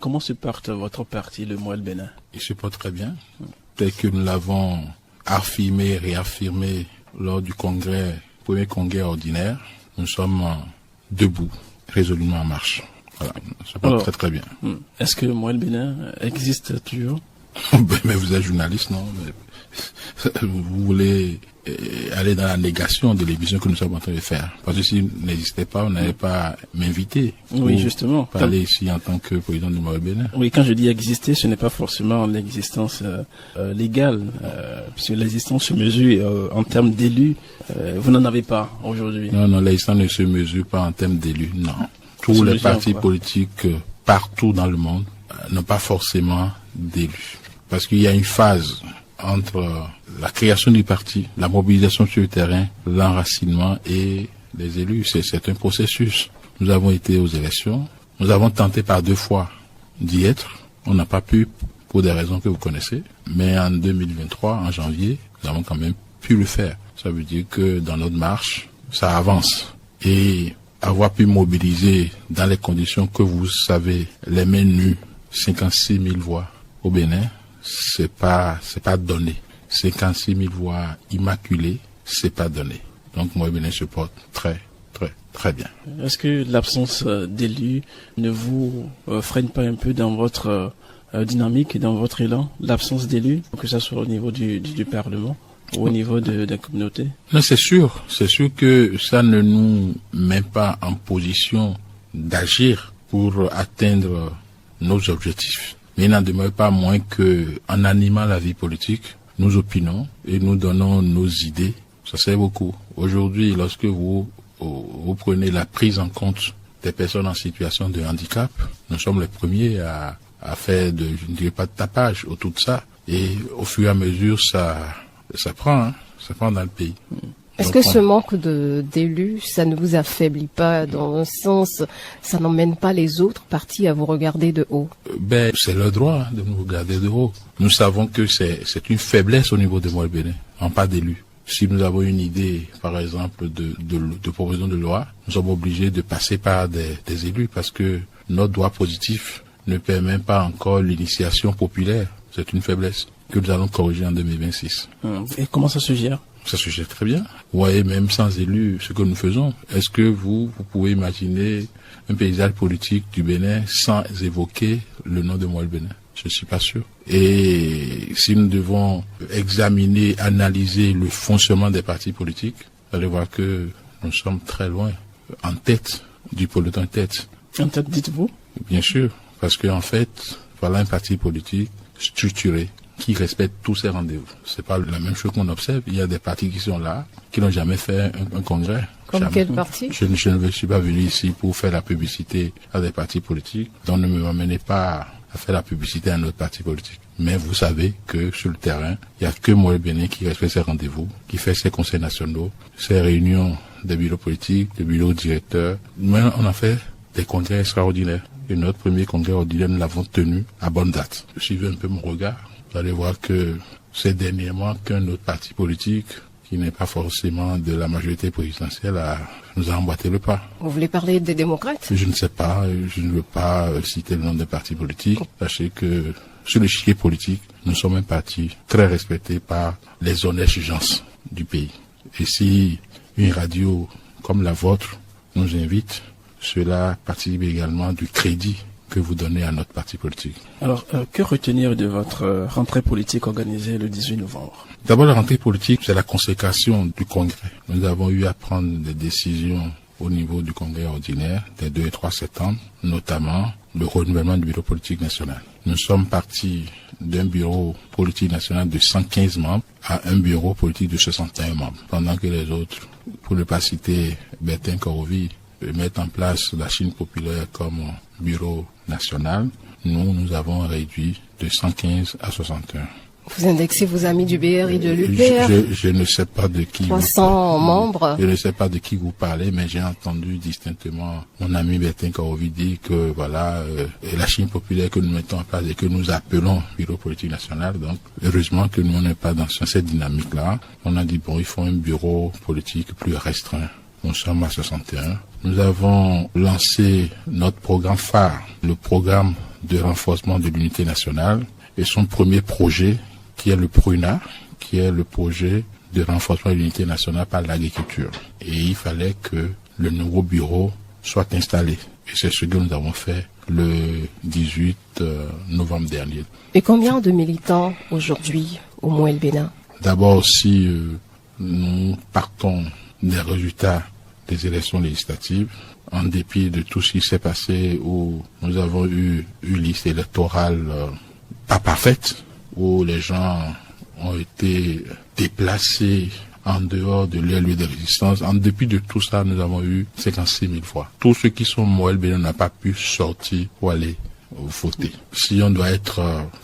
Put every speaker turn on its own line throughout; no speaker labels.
Comment se porte votre parti, le Moël Bénin?
Il se porte très bien, tel que nous l'avavons affirmé et réaffirmé lors du premier congrès ordinaire. Nous sommes debout, résolument en marche. Voilà, ça se porte très très bien.
Est-ce que le Moël Bénin existe toujours?
Mais vous êtes journaliste, non? Vous voulez aller dans la négation de l'émission que nous sommes en train de faire. Parce que s'il n'existait pas, on n'allait pas m'inviter.
Oui, justement.
Parler ici en tant que président du Moël Bénin.
Oui, quand je dis exister, ce n'est pas forcément l'existence légale. Puisque l'existence se mesure en termes d'élus. Vous n'en avez pas aujourd'hui.
Non, l'existence ne se mesure pas en termes d'élus, non. Tous les partis politiques partout dans le monde n'ont pas forcément d'élus. Parce qu'il y a une phase entre la création du parti, la mobilisation sur le terrain, l'enracinement et les élus. C'est un processus. Nous avons été aux élections. Nous avons tenté par 2 fois d'y être. On n'a pas pu pour des raisons que vous connaissez. Mais en 2023, en janvier, nous avons quand même pu le faire. Ça veut dire que dans notre marche, ça avance. Et avoir pu mobiliser dans les conditions que vous savez, les mains nues, 56 000 voix au Bénin, c'est pas donné. 56 000 voix immaculées, c'est pas donné. Donc, Moël Bénin se porte très, très, très bien.
Est-ce que l'absence d'élus ne vous freine pas un peu dans votre dynamique et dans votre élan, l'absence d'élus, que ce soit au niveau du Parlement ou au niveau de la communauté? Non,
c'est sûr que ça ne nous met pas en position d'agir pour atteindre nos objectifs. Mais il n'en demeure pas moins que, en animant la vie politique, nous opinons et nous donnons nos idées. Ça sert beaucoup. Aujourd'hui, lorsque vous prenez la prise en compte des personnes en situation de handicap, nous sommes les premiers à faire je ne dirais pas de tapage autour de ça. Et au fur et à mesure, ça prend dans le pays.
Est-ce que ce manque d'élus, ça ne vous affaiblit pas dans un sens, ça n'emmène pas les autres partis à vous regarder de haut?
C'est leur droit de nous regarder de haut. Nous savons que c'est une faiblesse au niveau de Moël Bénin, en pas d'élus. Si nous avons une idée, par exemple, de proposition de loi, nous sommes obligés de passer par des élus parce que notre droit positif ne permet pas encore l'initiation populaire. C'est une faiblesse que nous allons corriger en 2026.
Et comment ça se gère?
Ça se gère très bien. Vous voyez, même sans élus, ce que nous faisons. Est-ce que vous pouvez imaginer un paysage politique du Bénin sans évoquer le nom de Moël Bénin? Je ne suis pas sûr. Et si nous devons examiner, analyser le fonctionnement des partis politiques, vous allez voir que nous sommes très loin, en tête du peloton tête.
En tête, dites-vous?
Bien sûr, parce qu'en fait, voilà un parti politique structuré, qui respectent tous ces rendez-vous. C'est pas la même chose qu'on observe. Il y a des partis qui sont là, qui n'ont jamais fait un congrès.
Comme
jamais.
Quel parti?
Je ne suis pas venu ici pour faire la publicité à des partis politiques. Donc ne me m'amenez pas à faire la publicité à un autre parti politique. Mais vous savez que sur le terrain, il n'y a que Moël Bénin qui respecte ses rendez-vous, qui fait ses conseils nationaux, ses réunions des bureaux politiques, des bureaux directeurs. Mais on a fait des congrès extraordinaires. Et notre premier congrès ordinaire, nous l'avons tenu à bonne date. Suivez un peu mon regard. Vous allez voir que c'est dernièrement qu'un autre parti politique, qui n'est pas forcément de la majorité présidentielle, nous a emboîté le pas.
Vous voulez parler des démocrates?
Je ne sais pas, je ne veux pas citer le nom des partis politiques. Sachez que sur l'échiquier politique, nous sommes un parti très respecté par les honnêtes gens du pays. Et si une radio comme la vôtre nous invite, cela participe également du crédit que vous donnez à notre parti politique.
Alors, que retenir de votre rentrée politique organisée le 18 novembre?
D'abord, la rentrée politique, c'est la consécration du congrès. Nous avons eu à prendre des décisions au niveau du congrès ordinaire des 2 et 3 septembre, notamment le renouvellement du bureau politique national. Nous sommes partis d'un bureau politique national de 115 membres à un bureau politique de 61 membres, pendant que les autres, pour ne pas citer Bertin Korovi, mettent en place la Chine populaire comme bureau national. Nous avons réduit de 115 à 61.
Vous indexez vos amis du BR et de l'UPR?
Je ne sais pas de qui
300 membres.
Je ne sais pas de qui vous parlez, mais j'ai entendu distinctement mon ami Bertin Korovi dire que voilà, la Chine populaire que nous mettons en place et que nous appelons bureau politique national. Donc, heureusement que nous n'est pas dans cette dynamique-là. On a dit bon, il faut un bureau politique plus restreint. Nous sommes à 61. Nous avons lancé notre programme phare, le programme de renforcement de l'unité nationale et son premier projet, qui est le PRUNA, qui est le projet de renforcement de l'unité nationale par l'agriculture. Et il fallait que le nouveau bureau soit installé. Et c'est ce que nous avons fait le 18 novembre dernier.
Et combien de militants aujourd'hui au Moël Bénin?
D'abord, si nous partons des résultats des élections législatives, en dépit de tout ce qui s'est passé, où nous avons eu une liste électorale pas parfaite, où les gens ont été déplacés en dehors de leur lieu de résistance. En dépit de tout ça, nous avons eu 56 000 voix. Tous ceux qui sont Moël Bénin n'ont pas pu sortir pour aller voter. Si on doit être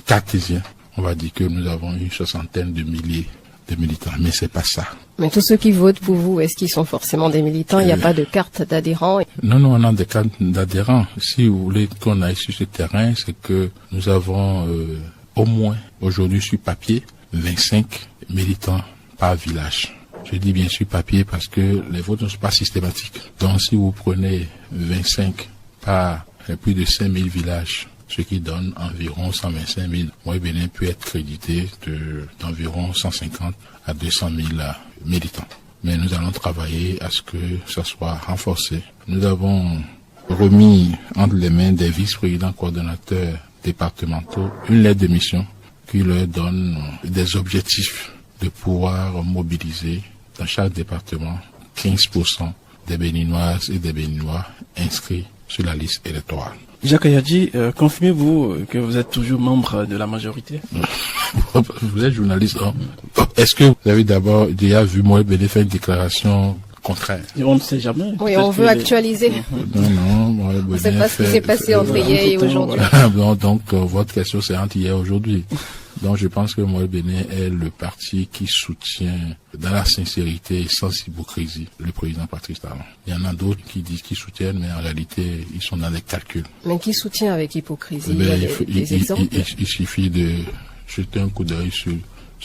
cartésien, on va dire que nous avons une soixantaine de milliers de militants, mais c'est pas ça.
Mais tous ceux qui votent pour vous, est-ce qu'ils sont forcément des militants? Il n'y a pas de carte d'adhérent?
Non, on a des cartes d'adhérents. Si vous voulez qu'on aille sur ce terrain, c'est que nous avons au moins, aujourd'hui sur papier, 25 militants par village. Je dis bien sur papier parce que les votes ne sont pas systématiques. Donc si vous prenez 25 par plus de 5 000 villages, ce qui donne environ 125 000, Moël Bénin peut être crédité d'environ 150 à 200 000 militants. Mais nous allons travailler à ce que ça soit renforcé. Nous avons remis entre les mains des vice-présidents coordonnateurs départementaux une lettre de mission qui leur donne des objectifs de pouvoir mobiliser dans chaque département 15% des Béninoises et des Béninois inscrits sur la liste électorale.
Jacques Ayadji, confirmez-vous que vous êtes toujours membre de la majorité?
Vous êtes journaliste. Est-ce que vous avez d'abord déjà vu Moël Bénin faire une déclaration contraire?
Et on ne sait jamais.
Oui, on veut actualiser.
Non, Moël Bénin.
On ne sait pas ce qui s'est passé entre hier et aujourd'hui.
Donc, votre question c'est entre hier et aujourd'hui. Donc, je pense que Moël Bénin est le parti qui soutient, dans la sincérité et sans hypocrisie, le président Patrice Talon. Il y en a d'autres qui disent qu'ils soutiennent, mais en réalité, ils sont dans les calculs.
Mais qui soutient avec hypocrisie? Il y a des exemples?
Il suffit de jeter un coup d'œil sur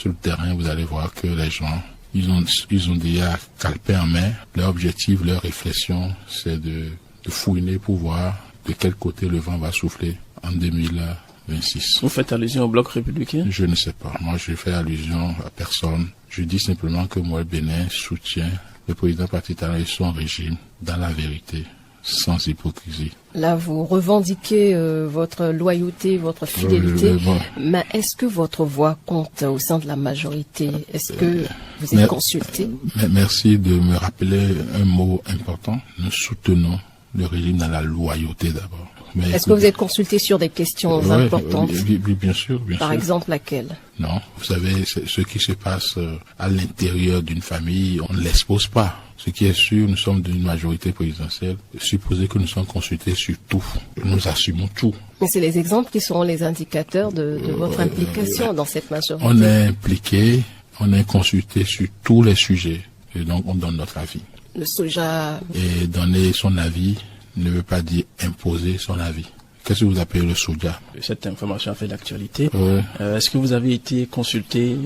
le terrain, vous allez voir que les gens, ils ont déjà calepin en main. Leur objectif, leur réflexion, c'est de fouiner pour voir de quel côté le vent va souffler en 2026.
Vous faites allusion au bloc républicain?
Je ne sais pas. Moi, je fais allusion à personne. Je dis simplement que Moël Bénin soutient le président Patrice Talon et son régime dans la vérité, sans hypocrisie.
Là, vous revendiquez votre loyauté, votre fidélité, mais est-ce que votre voix compte au sein de la majorité? Est-ce que vous êtes consulté?
Merci de me rappeler un mot important. Nous soutenons le régime dans la loyauté d'abord.
Est-ce que vous êtes consulté sur des questions importantes?
Bien sûr.
Par exemple, laquelle?
Non, vous savez, ce qui se passe à l'intérieur d'une famille, on ne l'expose pas. Ce qui est sûr, nous sommes d'une majorité présidentielle. Supposez que nous sommes consultés sur tout. Nous assumons tout.
Mais c'est les exemples qui seront les indicateurs de votre implication dans cette majorité.
On est impliqué, on est consulté sur tous les sujets. Et donc, on donne notre avis.
Le soja...
Et donner son avis ne veut pas dire imposer son avis. Qu'est-ce que vous appelez le soja?
Cette information a fait l'actualité.
Oui.
Est-ce que vous avez été consulté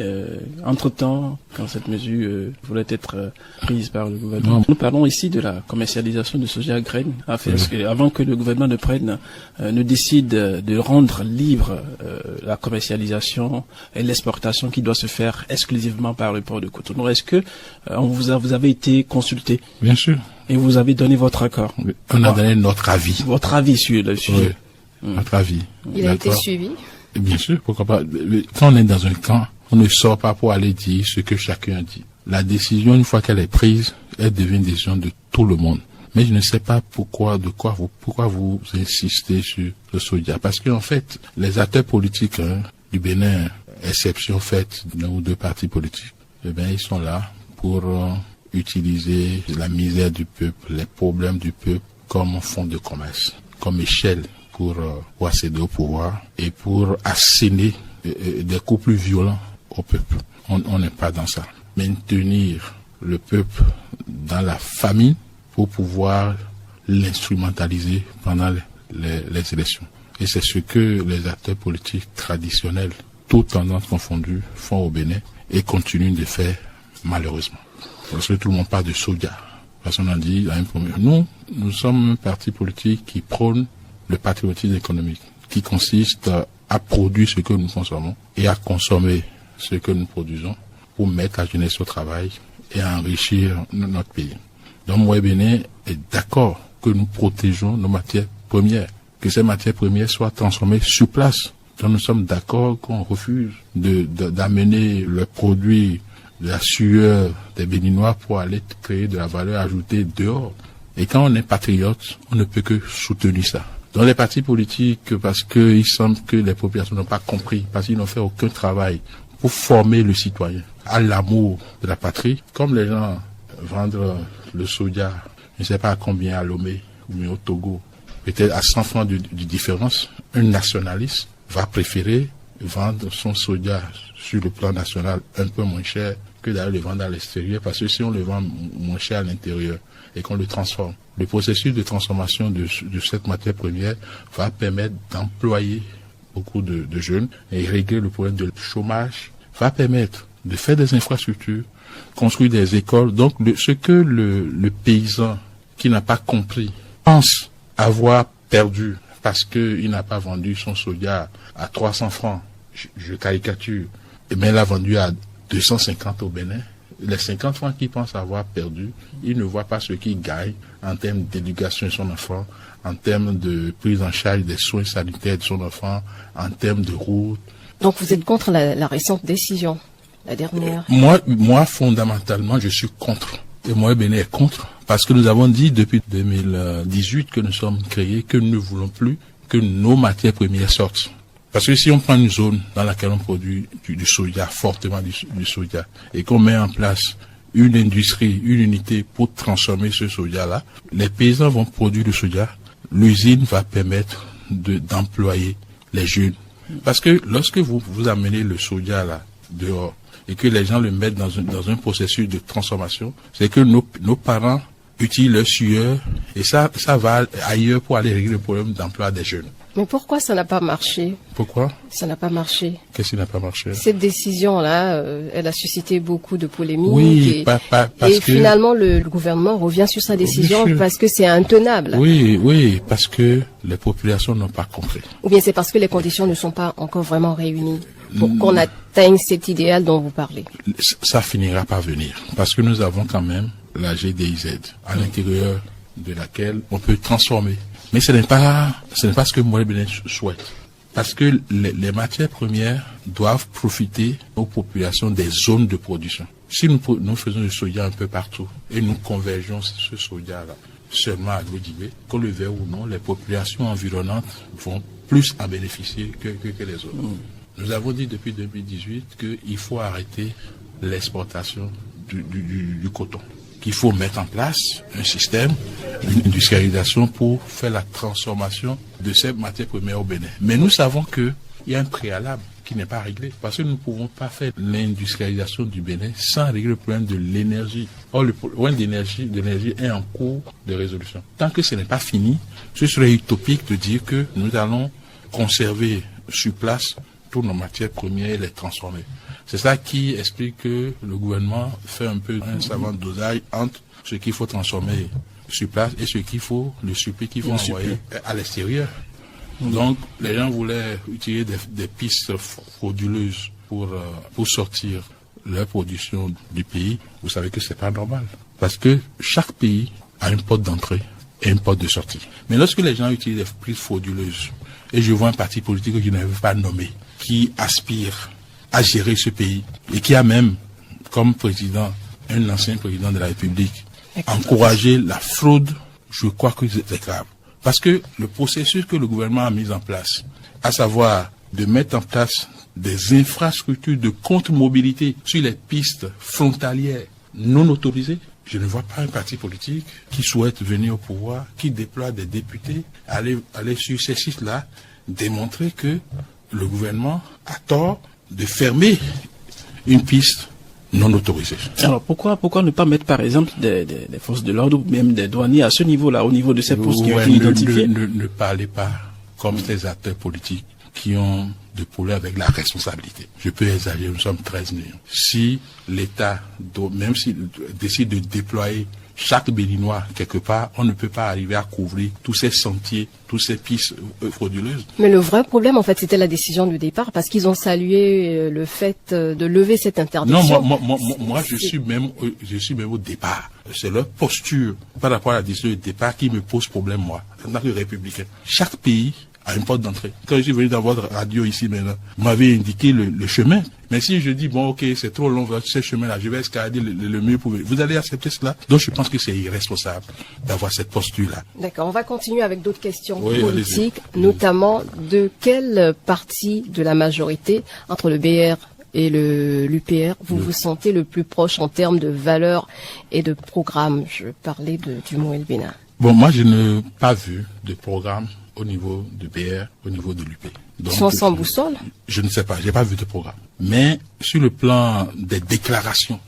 entre-temps quand cette mesure voulait être prise par le gouvernement? Nous parlons ici de la commercialisation de soja à graines. Avant que le gouvernement ne décide de rendre libre la commercialisation et l'exportation qui doit se faire exclusivement par le port de Cotonou, est-ce que vous avez été consulté?
Bien sûr.
Et vous avez donné votre accord?
On a donné notre avis.
Votre avis sur le sujet?
Oui, notre avis.
Il a été suivi?
Bien sûr, pourquoi pas. Quand on est dans un camp, on ne sort pas pour aller dire ce que chacun dit. La décision, une fois qu'elle est prise, elle devient une décision de tout le monde. Mais je ne sais pas pourquoi vous insistez sur le soja. Parce qu'en fait, les acteurs politiques du Bénin, exception faite d'un ou deux partis politiques, eh bien, ils sont là pour utiliser la misère du peuple, les problèmes du peuple comme fonds de commerce, comme échelle pour accéder au pouvoir et pour asséner des coups plus violents au peuple. On n'est pas dans ça. Maintenir le peuple dans la famine pour pouvoir l'instrumentaliser pendant les élections. Et c'est ce que les acteurs politiques traditionnels, toutes tendances confondues, font au Bénin et continuent de faire malheureusement. Parce que tout le monde parle de soja. Parce qu'on a dit, nous sommes un parti politique qui prône le patriotisme économique. qui consiste à produire ce que nous consommons et à consommer ce que nous produisons pour mettre la jeunesse au travail et à enrichir notre pays. Donc, Moyen Bénin est d'accord que nous protégeons nos matières premières, que ces matières premières soient transformées sur place. Donc, nous sommes d'accord qu'on refuse d'amener le produit de la sueur des Béninois pour aller créer de la valeur ajoutée dehors. Et quand on est patriote, on ne peut que soutenir ça. Dans les partis politiques, parce qu'il semble que les populations n'ont pas compris, parce qu'ils n'ont fait aucun travail pour former le citoyen à l'amour de la patrie. Comme les gens vendent le soja, je ne sais pas à combien à Lomé ou bien au Togo, peut-être à 100 francs de différence, un nationaliste va préférer vendre son soja sur le plan national un peu moins cher que d'aller le vendre à l'extérieur, parce que si on le vend moins cher à l'intérieur et qu'on le transforme, le processus de transformation de cette matière première va permettre d'employer beaucoup de jeunes et régler le problème de chômage, va permettre de faire des infrastructures, construire des écoles. Donc, ce que le paysan qui n'a pas compris pense avoir perdu parce qu'il n'a pas vendu son soja à 300 francs, je caricature, mais il l'a vendu à 250 au Bénin. Les 50 francs qu'il pense avoir perdu, il ne voit pas ce qu'il gagne en termes d'éducation de son enfant, en termes de prise en charge des soins sanitaires de son enfant, en termes de route.
Donc vous êtes contre la récente décision, la dernière?
Moi, fondamentalement, je suis contre. Et moi, Bénin est contre. Parce que nous avons dit depuis 2018 que nous sommes créés, que nous ne voulons plus que nos matières premières sortent. Parce que si on prend une zone dans laquelle on produit du soja, fortement du soja, et qu'on met en place une industrie, une unité pour transformer ce soja-là, les paysans vont produire du soja, l'usine va permettre d'employer les jeunes. Parce que lorsque vous amenez le soja là dehors et que les gens le mettent dans un processus de transformation, c'est que nos parents utilisent leur sueur et ça va ailleurs pour aller régler le problème d'emploi des jeunes.
Mais pourquoi ça n'a pas marché?
Pourquoi?
Ça n'a pas marché.
Qu'est-ce qui n'a pas marché?
Cette décision-là, elle a suscité beaucoup de polémiques.
Oui, parce que
finalement, le gouvernement revient sur sa décision parce que c'est intenable.
Oui, parce que les populations n'ont pas compris.
Ou bien c'est parce que les conditions ne sont pas encore vraiment réunies pour qu'on atteigne cet idéal dont vous parlez.
Ça finira par venir. Parce que nous avons quand même la GDIZ, à l'intérieur de laquelle on peut transformer. Mais ce n'est pas ce que Moyen Bénin souhaite. Parce que les matières premières doivent profiter aux populations des zones de production. Si nous faisons du soja un peu partout et nous convergeons ce soja-là seulement à Glodibé, qu'on le veuille ou non, les populations environnantes vont plus en bénéficier que les autres. Nous avons dit depuis 2018 qu'il faut arrêter l'exportation du coton. Il faut mettre en place un système, une industrialisation pour faire la transformation de ces matières premières au Bénin. Mais nous savons qu'il y a un préalable qui n'est pas réglé, parce que nous ne pouvons pas faire l'industrialisation du Bénin sans régler le problème de l'énergie. Or, le problème d'énergie est en cours de résolution. Tant que ce n'est pas fini, ce serait utopique de dire que nous allons conserver sur place toutes nos matières premières et les transformer. C'est ça qui explique que le gouvernement fait un peu un savant dosage entre ce qu'il faut transformer sur place et ce qu'il faut, le surplus qu'il faut envoyer à l'extérieur. Donc, les gens voulaient utiliser des pistes frauduleuses pour sortir leur production du pays. Vous savez que c'est pas normal. Parce que chaque pays a une porte d'entrée et une porte de sortie. Mais lorsque les gens utilisent des pistes frauduleuses, et je vois un parti politique que je n'avais pas nommé, qui aspire à gérer ce pays et qui a même, comme président, un ancien président de la République, encouragé la fraude, je crois que c'est grave. Parce que le processus que le gouvernement a mis en place, à savoir de mettre en place des infrastructures de contre-mobilité sur les pistes frontalières non autorisées, je ne vois pas un parti politique qui souhaite venir au pouvoir, qui déploie des députés, aller sur ces sites-là, démontrer que le gouvernement a tort de fermer une piste non autorisée.
Alors pourquoi ne pas mettre par exemple des forces de l'ordre ou même des douaniers à ce niveau-là, au niveau de ces postes qui ont été identifiés?
Ne parlez pas comme ces acteurs politiques qui ont de problèmes avec la responsabilité. Je peux exagérer, nous sommes 13 millions. Si l'État, même s'il décide de déployer chaque Béninois, quelque part, on ne peut pas arriver à couvrir tous ces sentiers, tous ces pistes frauduleuses.
Mais le vrai problème, en fait, c'était la décision du départ, parce qu'ils ont salué le fait de lever cette interdiction.
Non, moi, je suis même au départ. C'est leur posture par rapport à la décision du départ qui me pose problème, moi, en tant que républicain. Chaque pays a une porte d'entrée. Quand je suis venu dans votre radio ici maintenant, vous m'avez indiqué le chemin. Mais si je dis, bon, ok, c'est trop long, ce chemin-là, je vais escalader le mieux pour vous allez accepter cela? Donc, je pense que c'est irresponsable d'avoir cette posture-là.
D'accord, on va continuer avec d'autres questions politiques, notamment de quelle partie de la majorité, entre le BR et l'UPR, vous vous sentez le plus proche en termes de valeurs et de programmes? Je parlais du Moël Bénin.
Bon, moi, je n'ai pas vu de programme au niveau de BR, au niveau de l'UP.
Ils sont sans boussole? Je
ne sais pas, j'ai pas vu de programme. Mais sur le plan des déclarations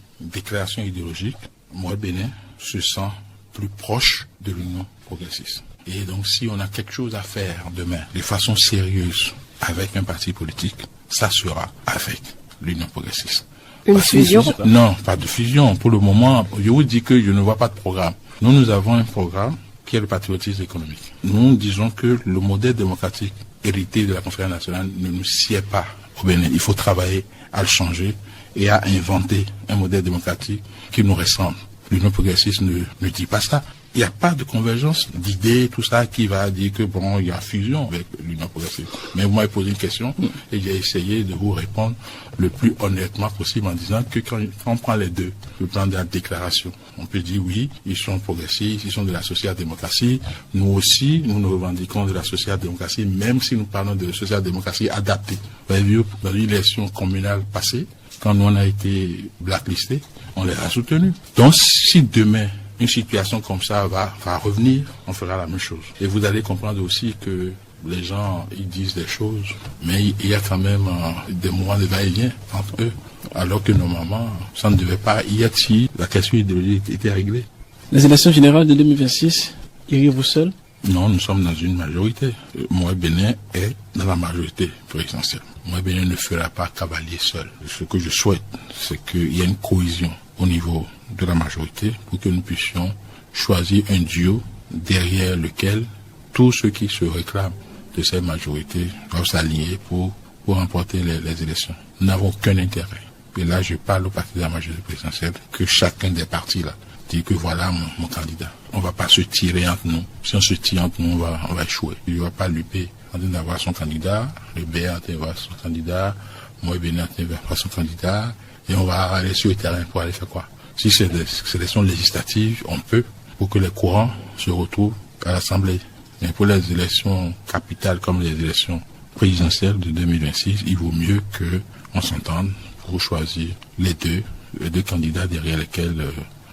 idéologiques, Moël Bénin se sent plus proche de l'Union progressiste. Et donc, si on a quelque chose à faire demain, de façon sérieuse, avec un parti politique, ça sera avec l'Union progressiste.
Une fusion?
Non, pas de fusion. Pour le moment, je vous dis que je ne vois pas de programme. Nous avons un programme qui est le patriotisme économique. Nous disons que le modèle démocratique hérité de la conférence nationale ne nous sied pas au Bénin. Il faut travailler à le changer et à inventer un modèle démocratique qui nous ressemble. L'Union progressiste ne dit pas ça. Il n'y a pas de convergence d'idées, tout ça, qui va dire que bon, il y a fusion avec l'Union progressiste. Mais vous m'avez posé une question et j'ai essayé de vous répondre le plus honnêtement possible en disant que quand on prend les deux, le plan de la déclaration, on peut dire oui, ils sont progressistes, ils sont de la social-démocratie. Nous aussi, nous nous revendiquons de la social-démocratie, même si nous parlons de social-démocratie adaptée. Vous avez vu, dans l'élection communale passée, quand nous on a été blacklistés, on les a soutenus. Donc, si demain, une situation comme ça va revenir, on fera la même chose. Et vous allez comprendre aussi que les gens, ils disent des choses, mais il y a quand même des moments de va-et-vient entre eux. Alors que normalement, ça ne devait pas y être si la question idéologique était réglée.
Les élections générales de 2026, iriez-vous seul?
Non, nous sommes dans une majorité. Moël Bénin est dans la majorité présidentielle. Moël Bénin ne fera pas cavalier seul. Ce que je souhaite, c'est qu'il y ait une cohésion au niveau de la majorité pour que nous puissions choisir un duo derrière lequel tous ceux qui se réclament de cette majorité doivent s'aligner pour remporter les élections. Nous n'avons aucun intérêt. Et là, je parle au parti de la majorité présidentielle, que chacun des partis là dit que voilà mon candidat. On ne va pas se tirer entre nous. Si on se tire entre nous, on va échouer. Il ne va pas l'UP en train d'avoir son candidat, le BR en train d'avoir son candidat, Moël Bénin en train d'avoir son candidat, et on va aller sur le terrain pour aller faire quoi? Si c'est des élections législatives, on peut, pour que les courants se retrouvent à l'Assemblée. Mais pour les élections capitales comme les élections présidentielles de 2026, il vaut mieux qu'on s'entende pour choisir les deux candidats derrière lesquels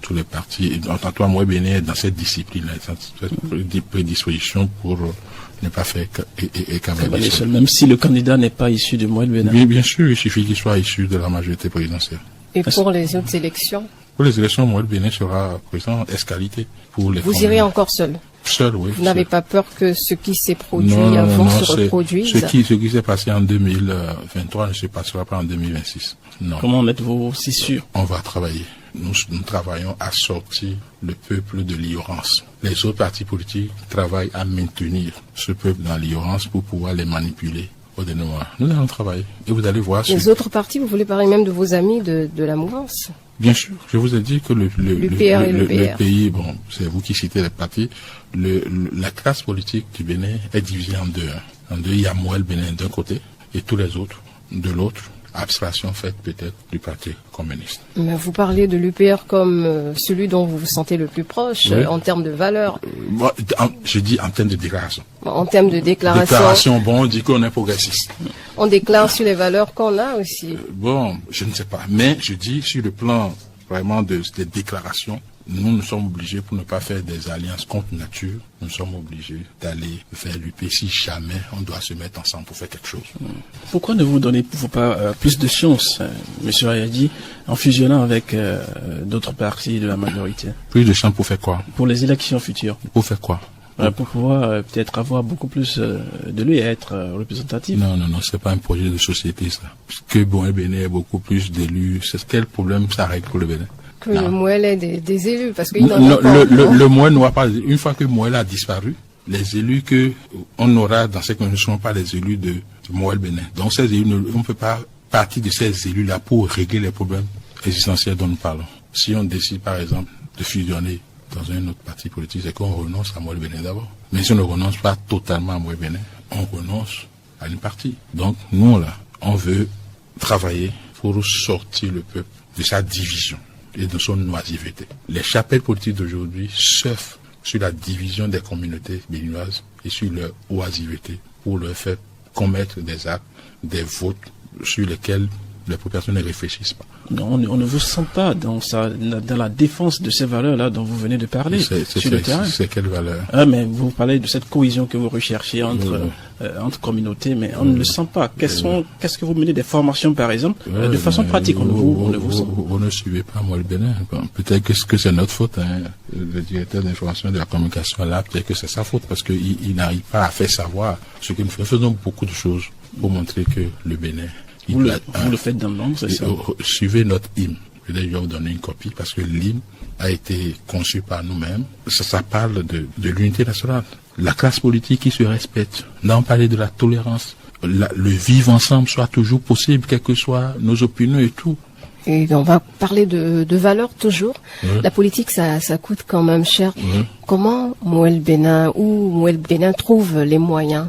tous les partis. En toi, Moël Bénin est dans cette discipline, cette prédisposition pour ne pas faire cavalier seul.
Même si le candidat n'est pas issu de Moël Bénin.
Bien sûr, il suffit qu'il soit issu de la majorité présidentielle.
Et pour les autres élections?
Pour les élections, Moël Bénin sera président escalité.
Vous irez encore seul?
Seul, oui.
Vous n'avez pas peur que ce qui s'est produit avant se reproduise?
Ce qui s'est passé en 2023 ne se passera pas en 2026. Non.
Comment en êtes-vous si sûr?
On va travailler. Nous travaillons à sortir le peuple de l'ignorance. Les autres partis politiques travaillent à maintenir ce peuple dans l'ignorance pour pouvoir les manipuler au dernier moment. Nous allons travailler. Et vous allez voir...
Les autres partis, vous voulez parler même de vos amis de la mouvance?
Bien sûr. Je vous ai dit que le pays, bon, c'est vous qui citez les partis, la classe politique du Bénin est divisée en deux. En deux, il y a Moël Bénin d'un côté et tous les autres de l'autre. Abstraction faite peut-être du parti communiste.
Mais vous parlez de l'UPR comme celui dont vous vous sentez le plus proche, oui. En termes de valeurs.
Je dis en termes de déclaration.
En termes de déclaration.
Déclaration, bon, on dit qu'on est progressiste.
On déclare sur les valeurs qu'on a aussi.
Bon, je ne sais pas. Mais je dis sur le plan vraiment des déclarations, nous sommes obligés, pour ne pas faire des alliances contre nature, nous sommes obligés d'aller faire l'UP si jamais on doit se mettre ensemble pour faire quelque chose.
Pourquoi ne vous donnez-vous pas plus de chance, M. Ayadi, en fusionnant avec d'autres partis de la majorité?
Plus de chance pour faire quoi? Pour
les élections futures.
Pour faire quoi?
Pour pouvoir peut-être avoir beaucoup plus de lui et être représentatif.
Non, c'est pas un projet de société ça. Parce que Moël Bénin a beaucoup plus d'élus. C'est quel problème ça règle pour le Bénin?
que le Mouel ait des élus, parce qu'il
le Mouel n'aura pas. Une fois que Mouel a disparu, les élus que on aura dans ces conditions ne sont pas les élus de Mouel Bénin. Donc ces élus, on ne peut pas partir de ces élus-là pour régler les problèmes existentiels dont nous parlons. Si on décide par exemple de fusionner dans un autre parti politique, c'est qu'on renonce à Mouel Bénin d'abord. Mais si on ne renonce pas totalement à Mouel Bénin, on renonce à une partie. Donc nous là, on veut travailler pour sortir le peuple de sa division et de son oisiveté. Les chapelles politiques d'aujourd'hui surfent sur la division des communautés béninoises et sur leur oisiveté pour leur faire commettre des actes, des votes sur lesquels les populations ne réfléchissent pas.
Non, on ne vous sent pas dans la défense de ces valeurs-là dont vous venez de parler sur le terrain.
C'est quelle valeur?
Mais vous parlez de cette cohésion que vous recherchez entre communautés, mais on ne le sent pas. Qu'est-ce que vous menez des formations, par exemple, de façon pratique? On ne vous sent.
Vous ne suivez pas Mouel Bénin. Peut-être que c'est notre faute. Le directeur d'information de la communication là, peut-être que c'est sa faute parce qu'il n'arrive pas à faire savoir ce que nous faisons beaucoup de choses pour montrer que le Bénin.
Vous le faites dans l'ombre, c'est ça?
Suivez notre hymne. Je vais vous donner une copie parce que l'hymne a été conçu par nous-mêmes. Ça parle de l'unité nationale. La classe politique qui se respecte. Là, on parlait de la tolérance. Le vivre ensemble soit toujours possible, quelles que soient nos opinions et tout.
Et on va parler de valeurs toujours. La politique, ça coûte quand même cher. Comment Mouel Bénin trouve les moyens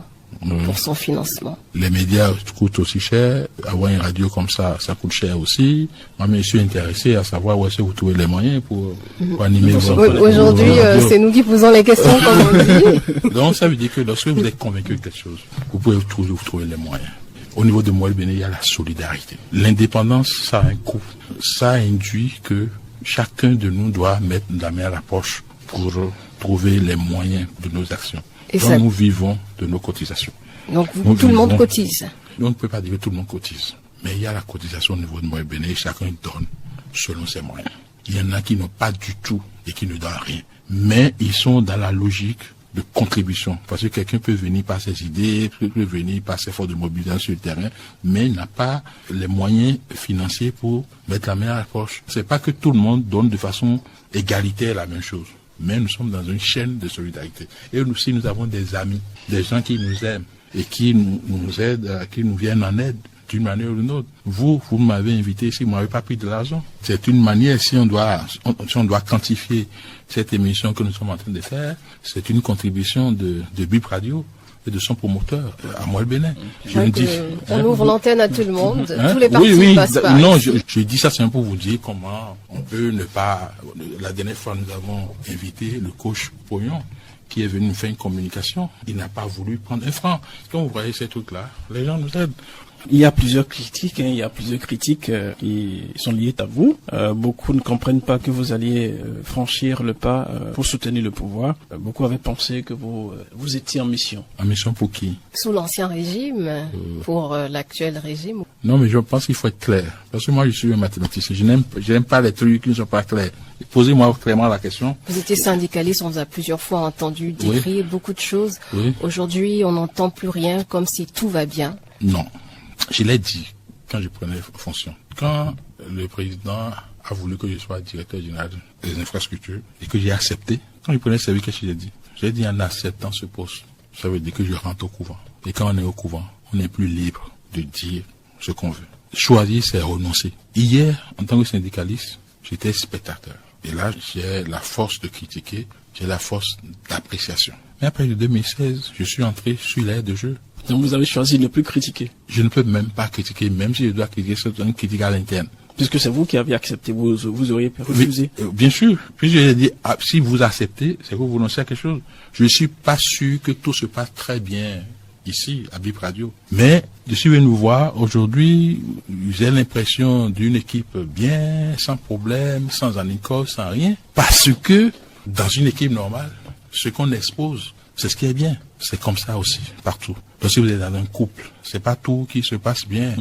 pour son financement?
Les médias coûtent aussi cher. Avoir une radio comme ça coûte cher aussi. Moi, je suis intéressé à savoir où est-ce que vous trouvez les moyens pour animer
Aujourd'hui, c'est nous qui posons les questions, comme on dit.
Donc, ça veut dire que lorsque vous êtes convaincu de quelque chose, vous pouvez toujours trouver les moyens. Au niveau de Mouel Bénin, il y a la solidarité. L'indépendance, ça a un coût. Ça induit que chacun de nous doit mettre la main à la poche pour trouver les moyens de nos actions. Et donc, nous vivons de nos cotisations.
Donc, tout le monde cotise.
On ne peut pas dire que tout le monde cotise. Mais il y a la cotisation au niveau de Mouel Bénin et chacun donne selon ses moyens. Il y en a qui n'ont pas du tout et qui ne donnent rien. Mais ils sont dans la logique de contribution. Parce que quelqu'un peut venir par ses idées, peut venir par ses forces de mobilisation sur le terrain, mais n'a pas les moyens financiers pour mettre la main à la poche. C'est pas que tout le monde donne de façon égalitaire la même chose. Mais nous sommes dans une chaîne de solidarité. Et nous aussi, nous avons des amis, des gens qui nous aiment et qui nous aident, qui nous viennent en aide d'une manière ou d'une autre. Vous m'avez invité ici, vous m'avez pas pris de l'argent. C'est une manière, si on doit quantifier cette émission que nous sommes en train de faire, c'est une contribution de Bip Radio et de son promoteur à Mouel Bénin.
On ouvre l'antenne à tout le monde, tous les partis passent par.
Non, je dis ça c'est pour vous dire comment on peut ne pas. La dernière fois, nous avons invité le coach Pognon, qui est venu nous faire une communication. Il n'a pas voulu prendre un franc. Quand vous voyez ces trucs-là, les gens nous aident.
Il y a plusieurs critiques, qui sont liées à vous. Beaucoup ne comprennent pas que vous alliez franchir le pas pour soutenir le pouvoir. Beaucoup avaient pensé que vous étiez en mission.
En mission pour qui?
Sous l'ancien régime, pour l'actuel régime.
Non, mais je pense qu'il faut être clair. Parce que moi, je suis un mathématicien. Je n'aime pas les trucs qui ne sont pas clairs. Posez-moi clairement la question.
Vous étiez syndicaliste, on vous a plusieurs fois entendu décrire beaucoup de choses.
Oui.
Aujourd'hui, on n'entend plus rien, comme si tout va bien.
Non. Je l'ai dit quand je prenais fonction. Quand le président a voulu que je sois directeur général des infrastructures et que j'ai accepté, quand il prenait service, qu'est-ce que j'ai dit? J'ai dit en acceptant ce poste, ça veut dire que je rentre au couvent. Et quand on est au couvent, on n'est plus libre de dire ce qu'on veut. Choisir, c'est renoncer. Hier, en tant que syndicaliste, j'étais spectateur. Et là, j'ai la force de critiquer, j'ai la force d'appréciation. Mais après 2016, je suis entré sur l'aire de jeu.
Donc vous avez choisi de ne plus critiquer.
Je ne peux même pas critiquer, même si je dois critiquer, c'est une critique à l'interne.
Puisque c'est vous qui avez accepté, vous auriez refusé.
Bien sûr. Puis j'ai dit, si vous acceptez, c'est que vous renoncez à quelque chose. Je ne suis pas sûr que tout se passe très bien ici, à Bip Radio. Mais je suis venu vous voir aujourd'hui, j'ai l'impression d'une équipe bien, sans problème, sans anicole, sans rien. Parce que, dans une équipe normale, ce qu'on expose, c'est ce qui est bien. C'est comme ça aussi, partout. Parce que vous êtes dans un couple, c'est pas tout qui se passe bien.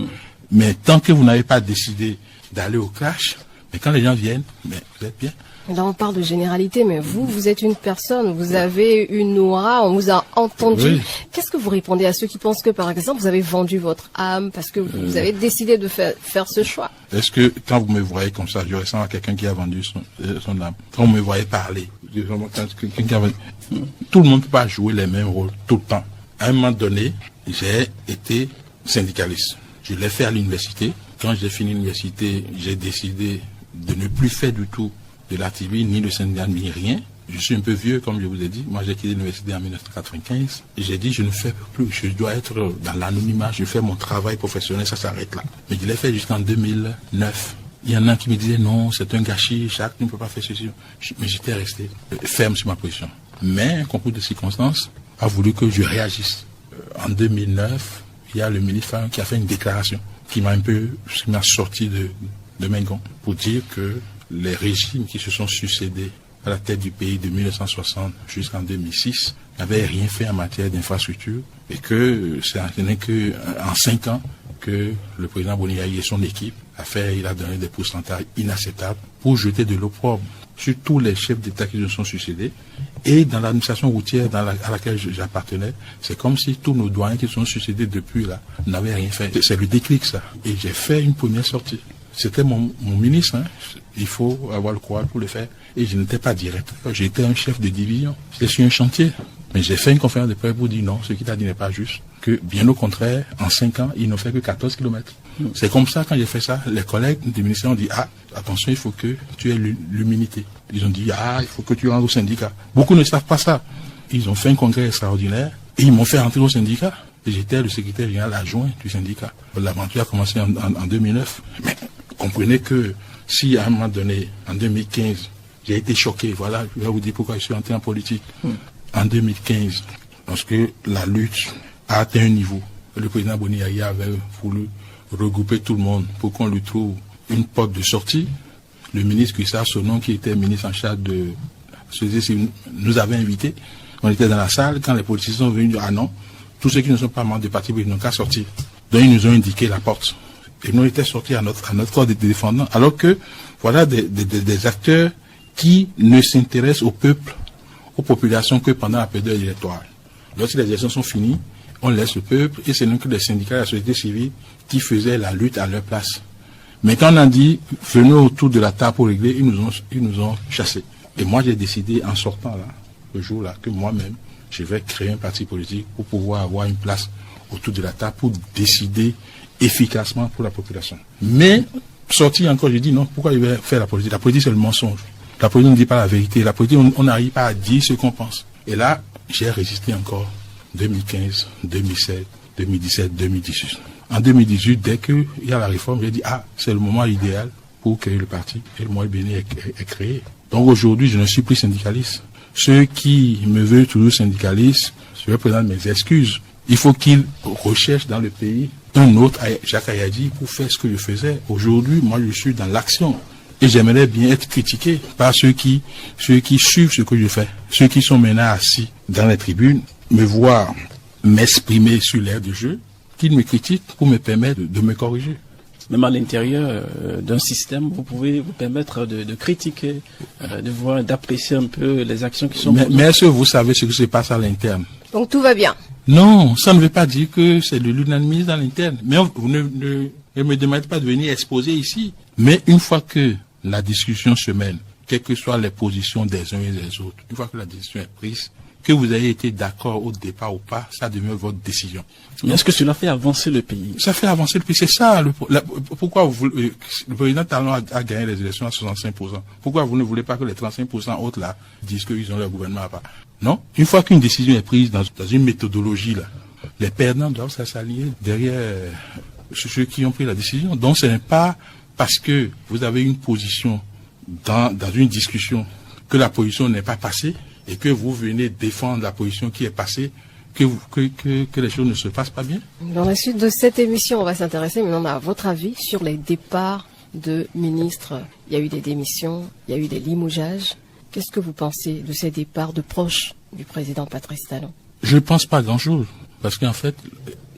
Mais tant que vous n'avez pas décidé d'aller au clash, Mais quand les gens viennent, mais vous êtes bien.
Là, on parle de généralité, mais vous êtes une personne, vous avez une aura, on vous a entendu. Oui. Qu'est-ce que vous répondez à ceux qui pensent que, par exemple, vous avez vendu votre âme parce que vous avez décidé de faire ce choix?
Est-ce que, quand vous me voyez comme ça, je ressemble à quelqu'un qui a vendu son âme? Quand vous me voyez parler, tout le monde ne peut pas jouer les mêmes rôles tout le temps. À un moment donné, j'ai été syndicaliste. Je l'ai fait à l'université. Quand j'ai fini l'université, j'ai décidé de ne plus faire du tout de l'activisme, ni de syndicat, ni rien. Je suis un peu vieux, comme je vous ai dit. Moi, j'ai quitté l'université en 1995. Et j'ai dit, je ne fais plus. Je dois être dans l'anonymat. Je fais mon travail professionnel. Ça s'arrête là. Mais je l'ai fait jusqu'en 2009. Il y en a qui me disaient, non, c'est un gâchis. Jacques ne peut pas faire ceci. Mais j'étais resté ferme sur ma position. Mais un concours de circonstances a voulu que je réagisse. En 2009, il y a le ministre qui a fait une déclaration qui m'a sorti de mes gonds pour dire que les régimes qui se sont succédés à la tête du pays de 1960 jusqu'en 2006 n'avaient rien fait en matière d'infrastructure et que ce n'est qu'en 5 ans que le président Boni-Yayi et son équipe il a donné des pourcentages inacceptables pour jeter de l'opprobre sur tous les chefs d'État qui se sont succédés. Et dans l'administration routière à laquelle j'appartenais, c'est comme si tous nos doyens qui se sont succédés depuis là n'avaient rien fait. C'est le déclic, ça. Et j'ai fait une première sortie. C'était mon ministre, hein. Il faut avoir le courage pour le faire. Et je n'étais pas directeur, j'étais un chef de division. J'étais sur un chantier. Mais j'ai fait une conférence de presse pour dire non, ce qu'il a dit n'est pas juste. Que bien au contraire, en 5 ans, il n'ont fait que 14 kilomètres. C'est comme ça, quand j'ai fait ça, les collègues du ministère ont dit, attention, il faut que tu aies l'humilité. Ils ont dit, il faut que tu rentres au syndicat. Beaucoup ne savent pas ça. Ils ont fait un congrès extraordinaire et ils m'ont fait rentrer au syndicat. Et j'étais le secrétaire général adjoint du syndicat. L'aventure a commencé en 2009. Mais comprenez que si à un moment donné, en 2015, j'ai été choqué, voilà, je vais vous dire pourquoi je suis entré en politique. En 2015, lorsque la lutte a atteint un niveau, le président Boni-Yayi avait voulu regrouper tout le monde pour qu'on lui trouve une porte de sortie. Le ministre Gustave Sonnon, qui était ministre en charge de ceci, nous avait invités. On était dans la salle, quand les politiciens sont venus dire, non, tous ceux qui ne sont pas membres du parti, ils n'ont qu'à sortir. Donc ils nous ont indiqué la porte. Et nous étions sortis à notre corps de défendants, alors que voilà des acteurs qui ne s'intéressent au peuple, aux populations que pendant la période électorale. Lorsque les élections sont finies, on laisse le peuple et c'est donc que les syndicats et la société civile qui faisaient la lutte à leur place. Mais quand on a dit venez autour de la table pour régler, ils nous ont chassés. Et moi j'ai décidé en sortant là, le jour-là, que moi-même, je vais créer un parti politique pour pouvoir avoir une place autour de la table pour décider efficacement pour la population. Mais sorti encore, je dis non, pourquoi je vais faire la politique? La politique c'est le mensonge. La politique ne dit pas la vérité. La politique, on n'arrive pas à dire ce qu'on pense. Et là, j'ai résisté encore 2015, 2016, 2017, 2018. En 2018, dès qu'il y a la réforme, j'ai dit, c'est le moment idéal pour créer le parti. Et le mois béni est créé. Donc aujourd'hui, je ne suis plus syndicaliste. Ceux qui me veulent toujours syndicaliste, je vais présenter mes excuses. Il faut qu'ils recherchent dans le pays un autre Jacques Ayadi pour faire ce que je faisais. Aujourd'hui, moi, je suis dans l'action. Et j'aimerais bien être critiqué par ceux qui suivent ce que je fais. Ceux qui sont maintenant assis dans les tribunes, me voir m'exprimer sur l'air de jeu, qu'ils me critiquent pour me permettre de me corriger.
Même à l'intérieur d'un système, vous pouvez vous permettre de critiquer, de voir, d'apprécier un peu les actions qui sont...
Mais est-ce que vous savez ce qui se passe à l'interne?
Donc tout va bien?
Non, ça ne veut pas dire que c'est de l'unanimisme à l'interne. Mais vous ne me demandez pas de venir exposer ici. Mais une fois que la discussion se mène, quelles que soient les positions des uns et des autres, une fois que la décision est prise, que vous ayez été d'accord au départ ou pas, ça devient votre décision.
Mais est-ce que cela fait avancer le pays?
Ça fait avancer le pays, c'est ça. Pourquoi le président Talon a gagné les élections à 65%? Pourquoi vous ne voulez pas que les 35% autres là disent qu'ils ont leur gouvernement à part? Non. Une fois qu'une décision est prise dans une méthodologie là, les perdants doivent s'aligner derrière ceux qui ont pris la décision. Donc ce n'est pas parce que vous avez une position dans une discussion que la position n'est pas passée et que vous venez défendre la position qui est passée, que les choses ne se passent pas bien.
Dans la suite de cette émission, on va s'intéresser maintenant à votre avis sur les départs de ministres. Il y a eu des démissions, il y a eu des limogeages. Qu'est-ce que vous pensez de ces départs de proches du président Patrice Talon?
Je ne pense pas grand-chose, parce qu'en fait,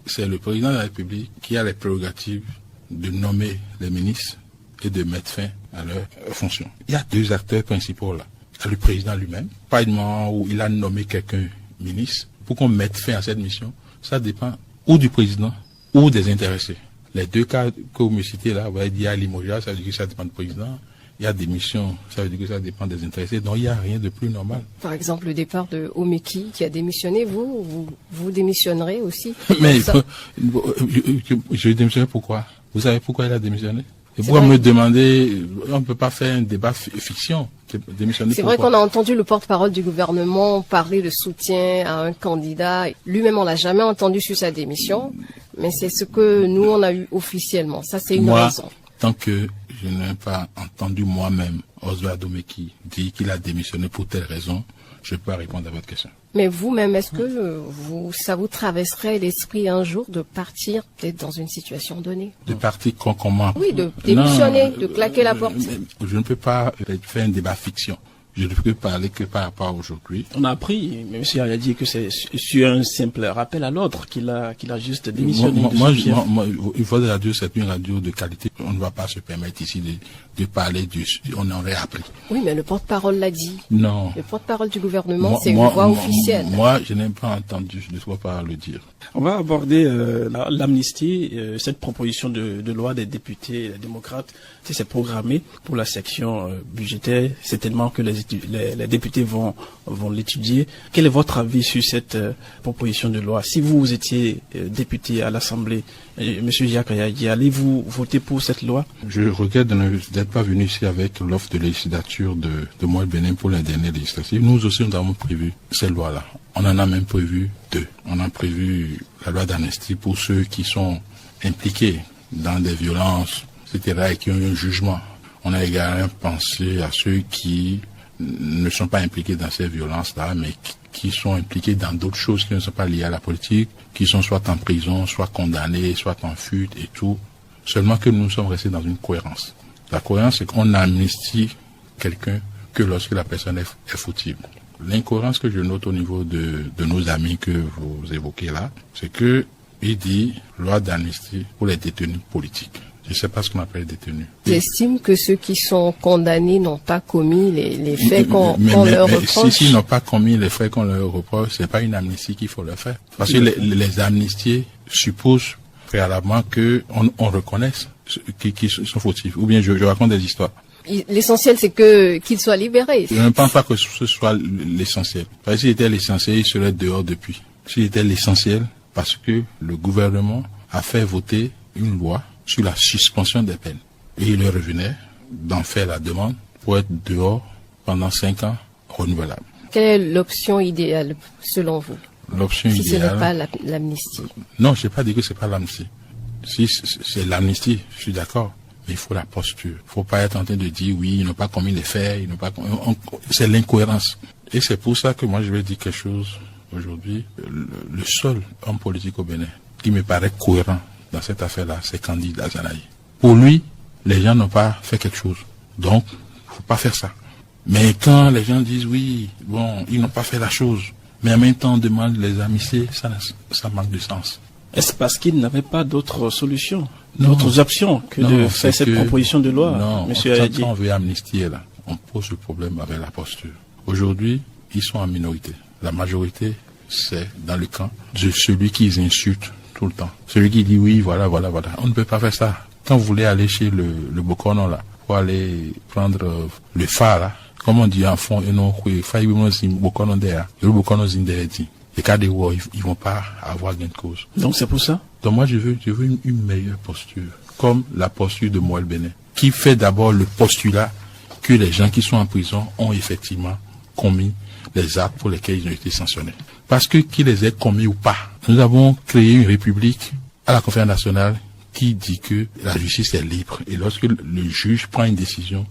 c'est le président de la République qui a les prérogatives de nommer les ministres et de mettre fin à leur fonction. Il y a 2 acteurs principaux là. Il y a le président lui-même, pas du moment où il a nommé quelqu'un ministre. Pour qu'on mette fin à cette mission, ça dépend ou du président ou des intéressés. Les 2 cas que vous me citez là, vous avez dit il y a limogeage, ça veut dire que ça dépend du président. Il y a des missions, ça veut dire que ça dépend des intéressés. Donc il n'y a rien de plus normal.
Par exemple, le départ de Omeki qui a démissionné, vous démissionnerez aussi?
Mais je démissionnerai pourquoi? Vous savez pourquoi il a démissionné? Et pourquoi me demander, on ne peut pas faire un débat fiction.
C'est vrai qu'on a entendu le porte-parole du gouvernement parler de soutien à un candidat. Lui-même, on l'a jamais entendu sur sa démission, mais c'est ce que nous, on a eu officiellement. Ça, c'est une raison.
Tant que je n'ai pas entendu moi-même Oswald Omeki dire qu'il a démissionné pour telle raison, je peux pas répondre à votre question.
Mais vous-même, est-ce que ça vous traverserait l'esprit un jour de partir peut-être dans une situation donnée?
De partir comment?
Oui, de démissionner, de claquer la porte.
Je ne peux pas faire un débat fiction. Je ne peux parler que par rapport à aujourd'hui.
On a appris, M. a dit que c'est sur un simple rappel à l'ordre qu'il a juste démissionné.
Il faut de la radio, c'est une radio de qualité. On ne va pas se permettre ici de parler on aurait appris.
Oui, mais le porte-parole l'a dit.
Non.
Le porte-parole du gouvernement, c'est une voix officielle.
Moi, je n'ai pas entendu, je ne dois pas le dire.
On va aborder l'amnistie, cette proposition de loi des députés démocrates. C'est programmé pour la section budgétaire. C'est tellement que les députés vont l'étudier. Quel est votre avis sur cette proposition de loi? Si vous étiez député à l'Assemblée, Monsieur Jacques Ayagi, allez-vous voter pour cette loi?
Je regrette d'être pas venu ici avec l'offre de législature de Moël Bénin pour la dernière législative. Nous aussi, nous avons prévu ces lois-là. On en a même prévu 2. On a prévu la loi d'amnistie pour ceux qui sont impliqués dans des violences, etc., et qui ont eu un jugement. On a également pensé à ceux qui ne sont pas impliqués dans ces violences-là, mais qui sont impliqués dans d'autres choses qui ne sont pas liées à la politique, qui sont soit en prison, soit condamnés, soit en fuite et tout. Seulement que nous sommes restés dans une cohérence. La cohérence, c'est qu'on amnistie quelqu'un que lorsque la personne est fautive. L'incohérence que je note au niveau de nos amis que vous évoquez là, c'est que il dit loi d'amnistie pour les détenus politiques. Je ne sais pas ce qu'on appelle détenus.
J'estime que ceux qui sont condamnés n'ont pas commis les faits qu'on leur reproche.
S'ils n'ont pas commis les faits qu'on leur reproche, c'est pas une amnistie qu'il faut leur faire. Parce que les amnistiés supposent préalablement qu'on reconnaisse qu'ils sont fautifs. Ou bien je raconte des histoires.
L'essentiel, c'est qu'ils soient libérés.
Je ne pense pas que ce soit l'essentiel. Parce que s'il était l'essentiel, il serait dehors depuis. S'il était l'essentiel, parce que le gouvernement a fait voter une loi sur la suspension des peines. Et il leur revenait d'en faire la demande pour être dehors pendant 5 ans renouvelable.
Quelle est l'option idéale, selon vous?
L'option idéale.
Si ce n'est pas l'amnistie.
Non, je n'ai pas dit que c'est pas l'amnistie. Si c'est l'amnistie, je suis d'accord. Mais il faut la posture. Il ne faut pas être en train de dire oui, ils n'ont pas commis les faits, ils n'ont pas commis... C'est l'incohérence. Et c'est pour ça que moi je vais dire quelque chose aujourd'hui. Le seul homme politique au Bénin qui me paraît cohérent dans cette affaire-là, c'est Candide Azanaï. Pour lui, les gens n'ont pas fait quelque chose. Donc, il ne faut pas faire ça. Mais quand les gens disent oui, bon, ils n'ont pas fait la chose, mais en même temps on demande les amnistier, ça manque de sens.
Est-ce parce qu'il n'avait pas d'autres solutions, d'autres options que de faire cette proposition de loi?
Non, quand on veut amnistier, là, on pose le problème avec la posture. Aujourd'hui, ils sont en minorité. La majorité, c'est dans le camp de celui qui les insulte tout le temps. Celui qui dit oui, voilà. On ne peut pas faire ça. Quand vous voulez aller chez le Bokono, là, pour aller prendre le phare, là, comme on dit en fond, et non, le Bokono Zindereti. Les cas des voix, ils vont pas avoir gain de cause.
Donc c'est pour ça?
Donc moi je veux une meilleure posture, comme la posture de Moël Bénin, qui fait d'abord le postulat que les gens qui sont en prison ont effectivement commis les actes pour lesquels ils ont été sanctionnés. Parce que qu'ils les aient commis ou pas, nous avons créé une république à la conférence nationale qui dit que la justice est libre. Et lorsque le juge prend une décision,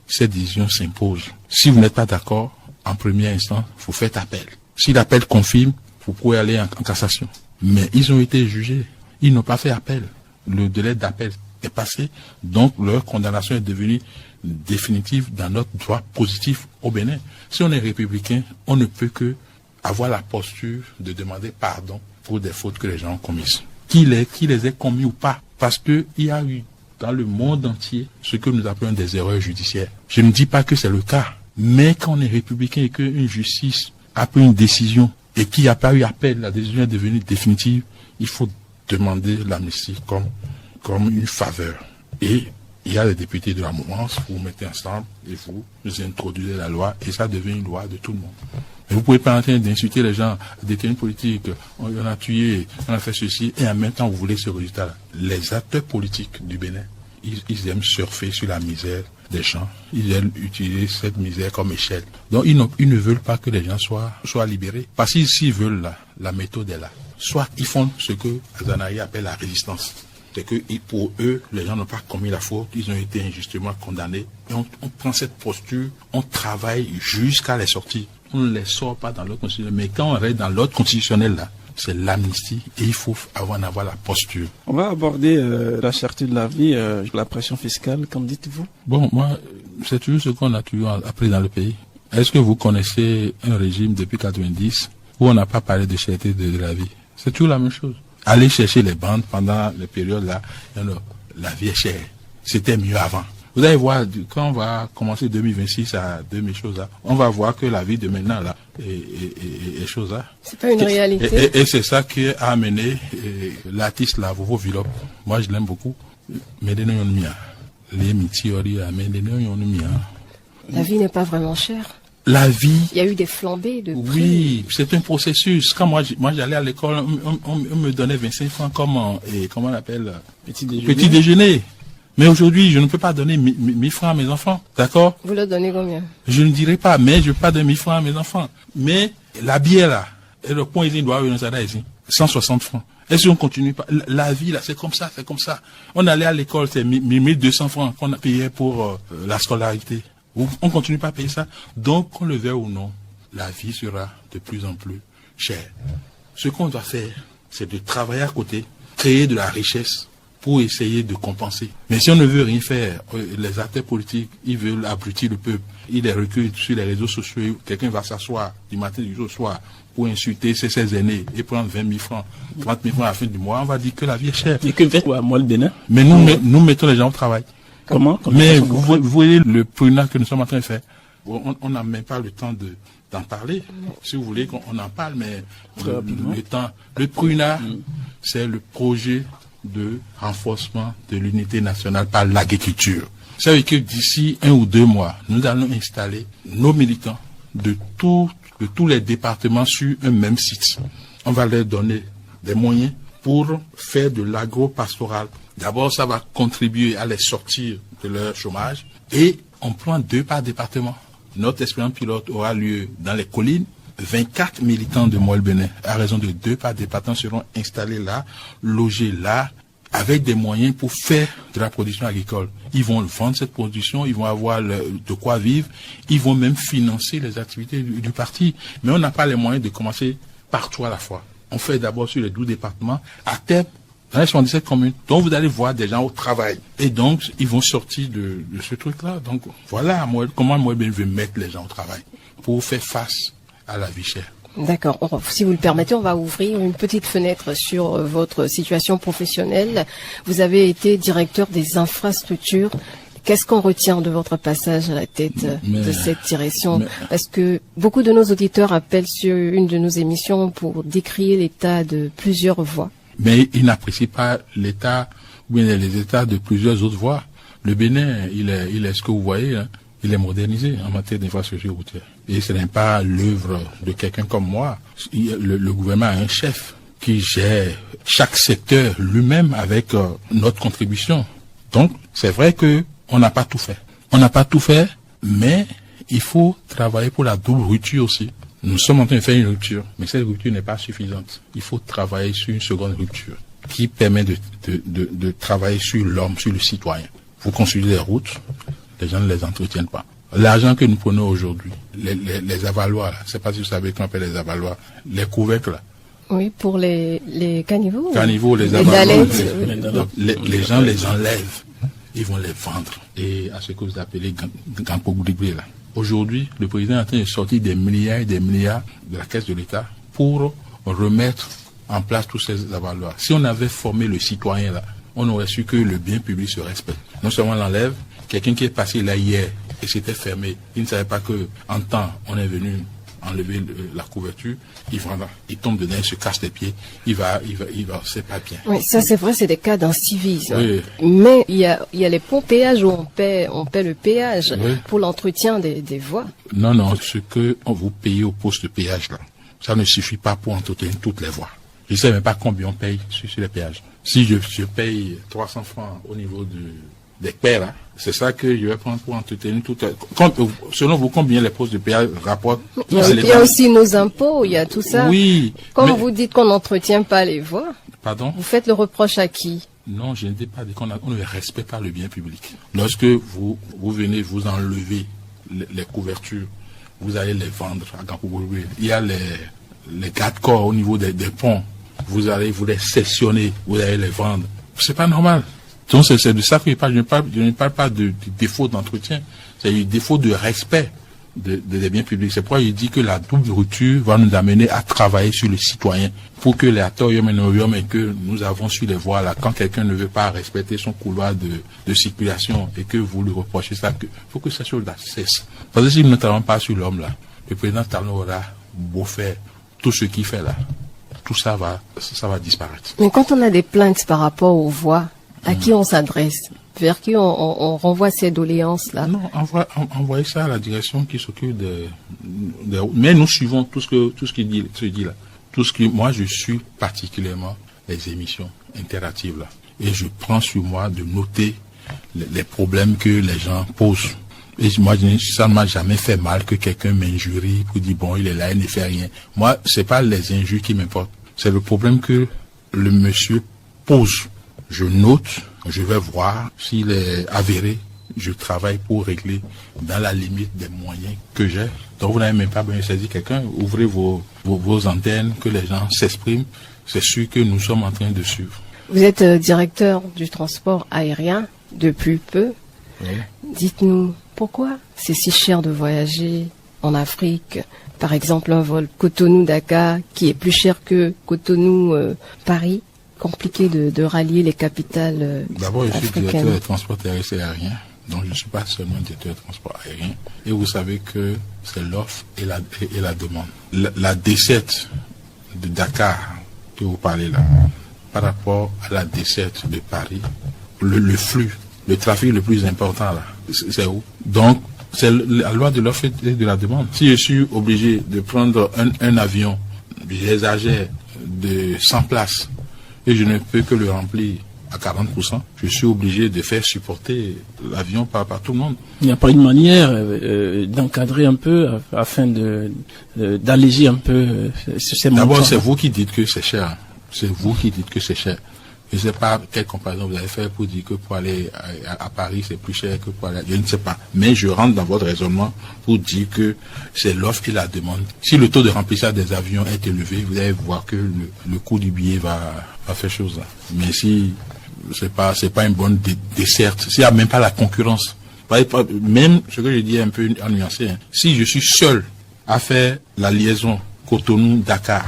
cette décision s'impose. Si vous n'êtes pas d'accord, en premier instant, vous faites appel. Si l'appel confirme, vous pouvez aller en cassation. Mais ils ont été jugés. Ils n'ont pas fait appel. Le délai d'appel est passé. Donc, leur condamnation est devenue définitive dans notre droit positif au Bénin. Si on est républicain, on ne peut que avoir la posture de demander pardon pour des fautes que les gens ont commises. Qui les ait commis ou pas. Parce que il y a eu dans le monde entier ce que nous appelons des erreurs judiciaires. Je ne dis pas que c'est le cas, mais quand on est républicain et qu'une justice a pris une décision et qu'il n'y a pas eu appel, la décision est devenue définitive, il faut demander l'amnistie comme une faveur. Et il y a les députés de la mouvance, vous mettez ensemble et vous introduisez la loi et ça devient une loi de tout le monde. Mais vous pouvez pas en train d'insulter les gens, des détenus politiques, on a tué, on a fait ceci, et en même temps vous voulez ce résultat-là. Les acteurs politiques du Bénin, ils aiment surfer sur la misère des gens, ils aiment utiliser cette misère comme échelle. Donc ils ne veulent pas que les gens soient libérés. Parce qu'ils s'ils veulent la méthode est là. Soit ils font ce que Azanaï appelle la résistance. C'est que pour eux, les gens n'ont pas commis la faute, ils ont été injustement condamnés. Et on prend cette posture, on travaille jusqu'à les sortir. On ne les sort pas dans l'ordre constitutionnel. Mais quand on reste dans l'ordre constitutionnel, là, c'est l'amnistie et il faut en avoir la posture.
On va aborder la cherté de la vie, la pression fiscale, qu'en dites-vous?
Bon, moi, c'est toujours ce qu'on a toujours appris dans le pays. Est-ce que vous connaissez un régime depuis 90 où on n'a pas parlé de cherté de la vie? C'est toujours la même chose. Aller chercher les bandes pendant les périodes là, la vie est chère. C'était mieux avant. Vous allez voir, quand on va commencer 2026 à 2000 choses là, on va voir que la vie de maintenant là est chose là.
C'est pas une réalité.
Et c'est ça qui a amené l'artiste là, Vovo Villop. Moi je l'aime beaucoup. Mais les
La vie n'est pas vraiment chère.
La vie.
Il y a eu des flambées de prix.
Oui, c'est un processus. Quand moi j'allais à l'école, on me donnait 25 francs comment on appelle petit déjeuner. Mais aujourd'hui, je ne peux pas donner 1000 francs à mes enfants, d'accord?
Vous leur donnez combien?
Je ne dirai pas, mais je ne peux pas donner 1000 francs à mes enfants. Mais la bière là, et le point ici doit avoir 160 francs. Est-ce qu'on continue pas? La vie là, c'est comme ça, c'est comme ça. On allait à l'école, c'est 1200 francs qu'on a payé pour la scolarité. On continue pas à payer ça. Donc, qu'on le veuille ou non, la vie sera de plus en plus chère. Ce qu'on doit faire, c'est de travailler à côté, créer de la richesse pour essayer de compenser. Mais si on ne veut rien faire, les acteurs politiques, ils veulent abrutir le peuple. Ils les reculent sur les réseaux sociaux. Quelqu'un va s'asseoir du matin au soir pour insulter ses aînés et prendre 20 000 francs, 30 000 francs à la fin du mois. On va dire que la vie est chère.
Et que fait moi le Bénin?
Mais nous mettons les gens au travail.
Comment
Mais vous voyez le prunat que nous sommes en train de faire. On n'a même pas le temps d'en parler. Si vous voulez qu'on en parle, mais le prunat, c'est le projet de renforcement de l'unité nationale par l'agriculture. Ça veut dire que d'ici 1 ou 2 mois, nous allons installer nos militants de tous les départements sur un même site. On va leur donner des moyens pour faire de l'agro-pastoral. D'abord, ça va contribuer à les sortir de leur chômage et on prend 2 par département. Notre expérience pilote aura lieu dans les collines. 24 militants de Moël-Bénin, à raison de 2 par département, seront installés là, logés là, avec des moyens pour faire de la production agricole. Ils vont vendre cette production, ils vont avoir de quoi vivre, ils vont même financer les activités du parti. Mais on n'a pas les moyens de commencer partout à la fois. On fait d'abord sur les 12 départements, à terme, dans les 77 communes. Donc vous allez voir des gens au travail. Et donc, ils vont sortir de ce truc-là. Donc voilà comment Moël-Bénin veut mettre les gens au travail pour faire face à la vie chère.
D'accord. Si vous le permettez, on va ouvrir une petite fenêtre sur votre situation professionnelle. Vous avez été directeur des infrastructures. Qu'est-ce qu'on retient de votre passage à la tête de cette direction? Parce que beaucoup de nos auditeurs appellent sur une de nos émissions pour décrier l'état de plusieurs voies.
Mais ils n'apprécient pas l'état ou bien les états de plusieurs autres voies. Le Bénin, il est ce que vous voyez, hein. Il est modernisé en matière d'infrastructure routière. Et ce n'est pas l'œuvre de quelqu'un comme moi. Le gouvernement a un chef qui gère chaque secteur lui-même avec notre contribution. Donc, c'est vrai que on n'a pas tout fait. On n'a pas tout fait, mais il faut travailler pour la double rupture aussi. Nous sommes en train de faire une rupture, mais cette rupture n'est pas suffisante. Il faut travailler sur une seconde rupture qui permet de travailler sur l'homme, sur le citoyen. Vous construisez des routes, les gens ne les entretiennent pas. L'argent que nous prenons aujourd'hui, les avaloirs, je ne sais pas si vous savez qu'on appelle les avaloirs, les couvercles là.
Oui, pour les caniveaux.
Caniveaux, les avaloirs. Les gens les enlèvent, ils vont les vendre. Et à ce que vous appelez Gampogoudibé là. Aujourd'hui, le président est en train de sortir des milliards et des milliards de la caisse de l'État pour remettre en place tous ces avaloirs. Si on avait formé le citoyen là, on aurait su que le bien public se respecte. Non seulement on l'enlève, quelqu'un qui est passé là hier et c'était fermé, il ne savait pas que en temps on est venu enlever la couverture, il tombe dedans, il se casse les pieds, il va, c'est pas bien.
Oui, ça c'est vrai, c'est des cas d'incivisme.
Oui.
Mais il y a les ponts péages où on paie le péage pour l'entretien des voies.
Non, ce que vous payez au poste de péage là, ça ne suffit pas pour entretenir toutes les voies. Je ne sais même pas combien on paye sur les péages. Si je paye 300 francs au niveau des paires, hein, c'est ça que je vais prendre pour entretenir tout. Selon vous, combien les postes de péage rapportent?
Il y a aussi nos impôts, il y a tout ça.
Oui.
Comme vous dites qu'on n'entretient pas les voies.
Pardon?
Vous faites le reproche à qui?
Non, je ne dis pas qu'on ne respecte pas le bien public. Lorsque vous venez vous enlever les couvertures, vous allez les vendre à Gampougoué. Il y a les garde-corps au niveau des ponts. Vous allez vous les sectionner, vous allez les vendre. C'est pas normal. Donc c'est de ça que je parle. Je ne parle pas de défaut d'entretien. C'est du défaut de respect des biens publics. C'est pourquoi je dis que la double rupture va nous amener à travailler sur le citoyen pour que les atorium et novium et que nous avons su les voir là. Quand quelqu'un ne veut pas respecter son couloir de circulation et que vous lui reprochez ça, faut que ça chose-là cesse. Parce que si nous ne travaillons pas sur l'homme là, le président Talon aura beau faire tout ce qu'il fait là, tout ça va disparaître.
Mais quand on a des plaintes par rapport aux voies, à qui on s'adresse? Vers qui on renvoie ces doléances-là?
Non, envoyez ça à la direction qui s'occupe mais nous suivons tout ce qui se dit là. Moi, je suis particulièrement les émissions interactives là. Et je prends sur moi de noter les problèmes que les gens posent. Et moi, ça ne m'a jamais fait mal que quelqu'un m'injurie pour dire, bon, il est là, il ne fait rien. Moi, c'est pas les injures qui m'importent. C'est le problème que le monsieur pose. Je note, je vais voir s'il est avéré. Je travaille pour régler dans la limite des moyens que j'ai. Donc, vous n'avez même pas besoin de saisir quelqu'un. Ouvrez vos antennes, que les gens s'expriment. C'est sûr que nous sommes en train de suivre.
Vous êtes directeur du transport aérien depuis peu.
Oui.
Dites-nous, pourquoi c'est si cher de voyager en Afrique? Par exemple, un vol Cotonou-Dakar qui est plus cher que Cotonou-Paris. Compliqué de rallier les capitales
D'abord, je suis
africaines.
directeur de transport terrestre et aérien. Donc, je ne suis pas seulement directeur de transport aérien. Et vous savez que c'est l'offre et la demande. La desserte de Dakar que vous parlez là, par rapport à la desserte de Paris, le flux, le trafic le plus important là, c'est où? Donc, c'est la loi de l'offre et de la demande. Si je suis obligé de prendre un avion, j'exagère, de 100 places, et je ne peux que le remplir à 40%, je suis obligé de faire supporter l'avion par tout le monde.
Il n'y a pas une manière d'encadrer un peu afin d'alléger un peu ces montants?
D'abord, c'est vous qui dites que c'est cher. C'est vous qui dites que c'est cher. Je ne sais pas quelle comparaison vous avez fait pour dire que pour aller à Paris, c'est plus cher que pour aller... Je ne sais pas. Mais je rentre dans votre raisonnement pour dire que c'est l'offre et la demande. Si le taux de remplissage des avions est élevé, vous allez voir que le coût du billet va faire chose là. Mais si c'est pas une bonne desserte, s'il n'y a même pas la concurrence, même ce que je dis est un peu nuancé, hein. Si je suis seul à faire la liaison Cotonou-Dakar,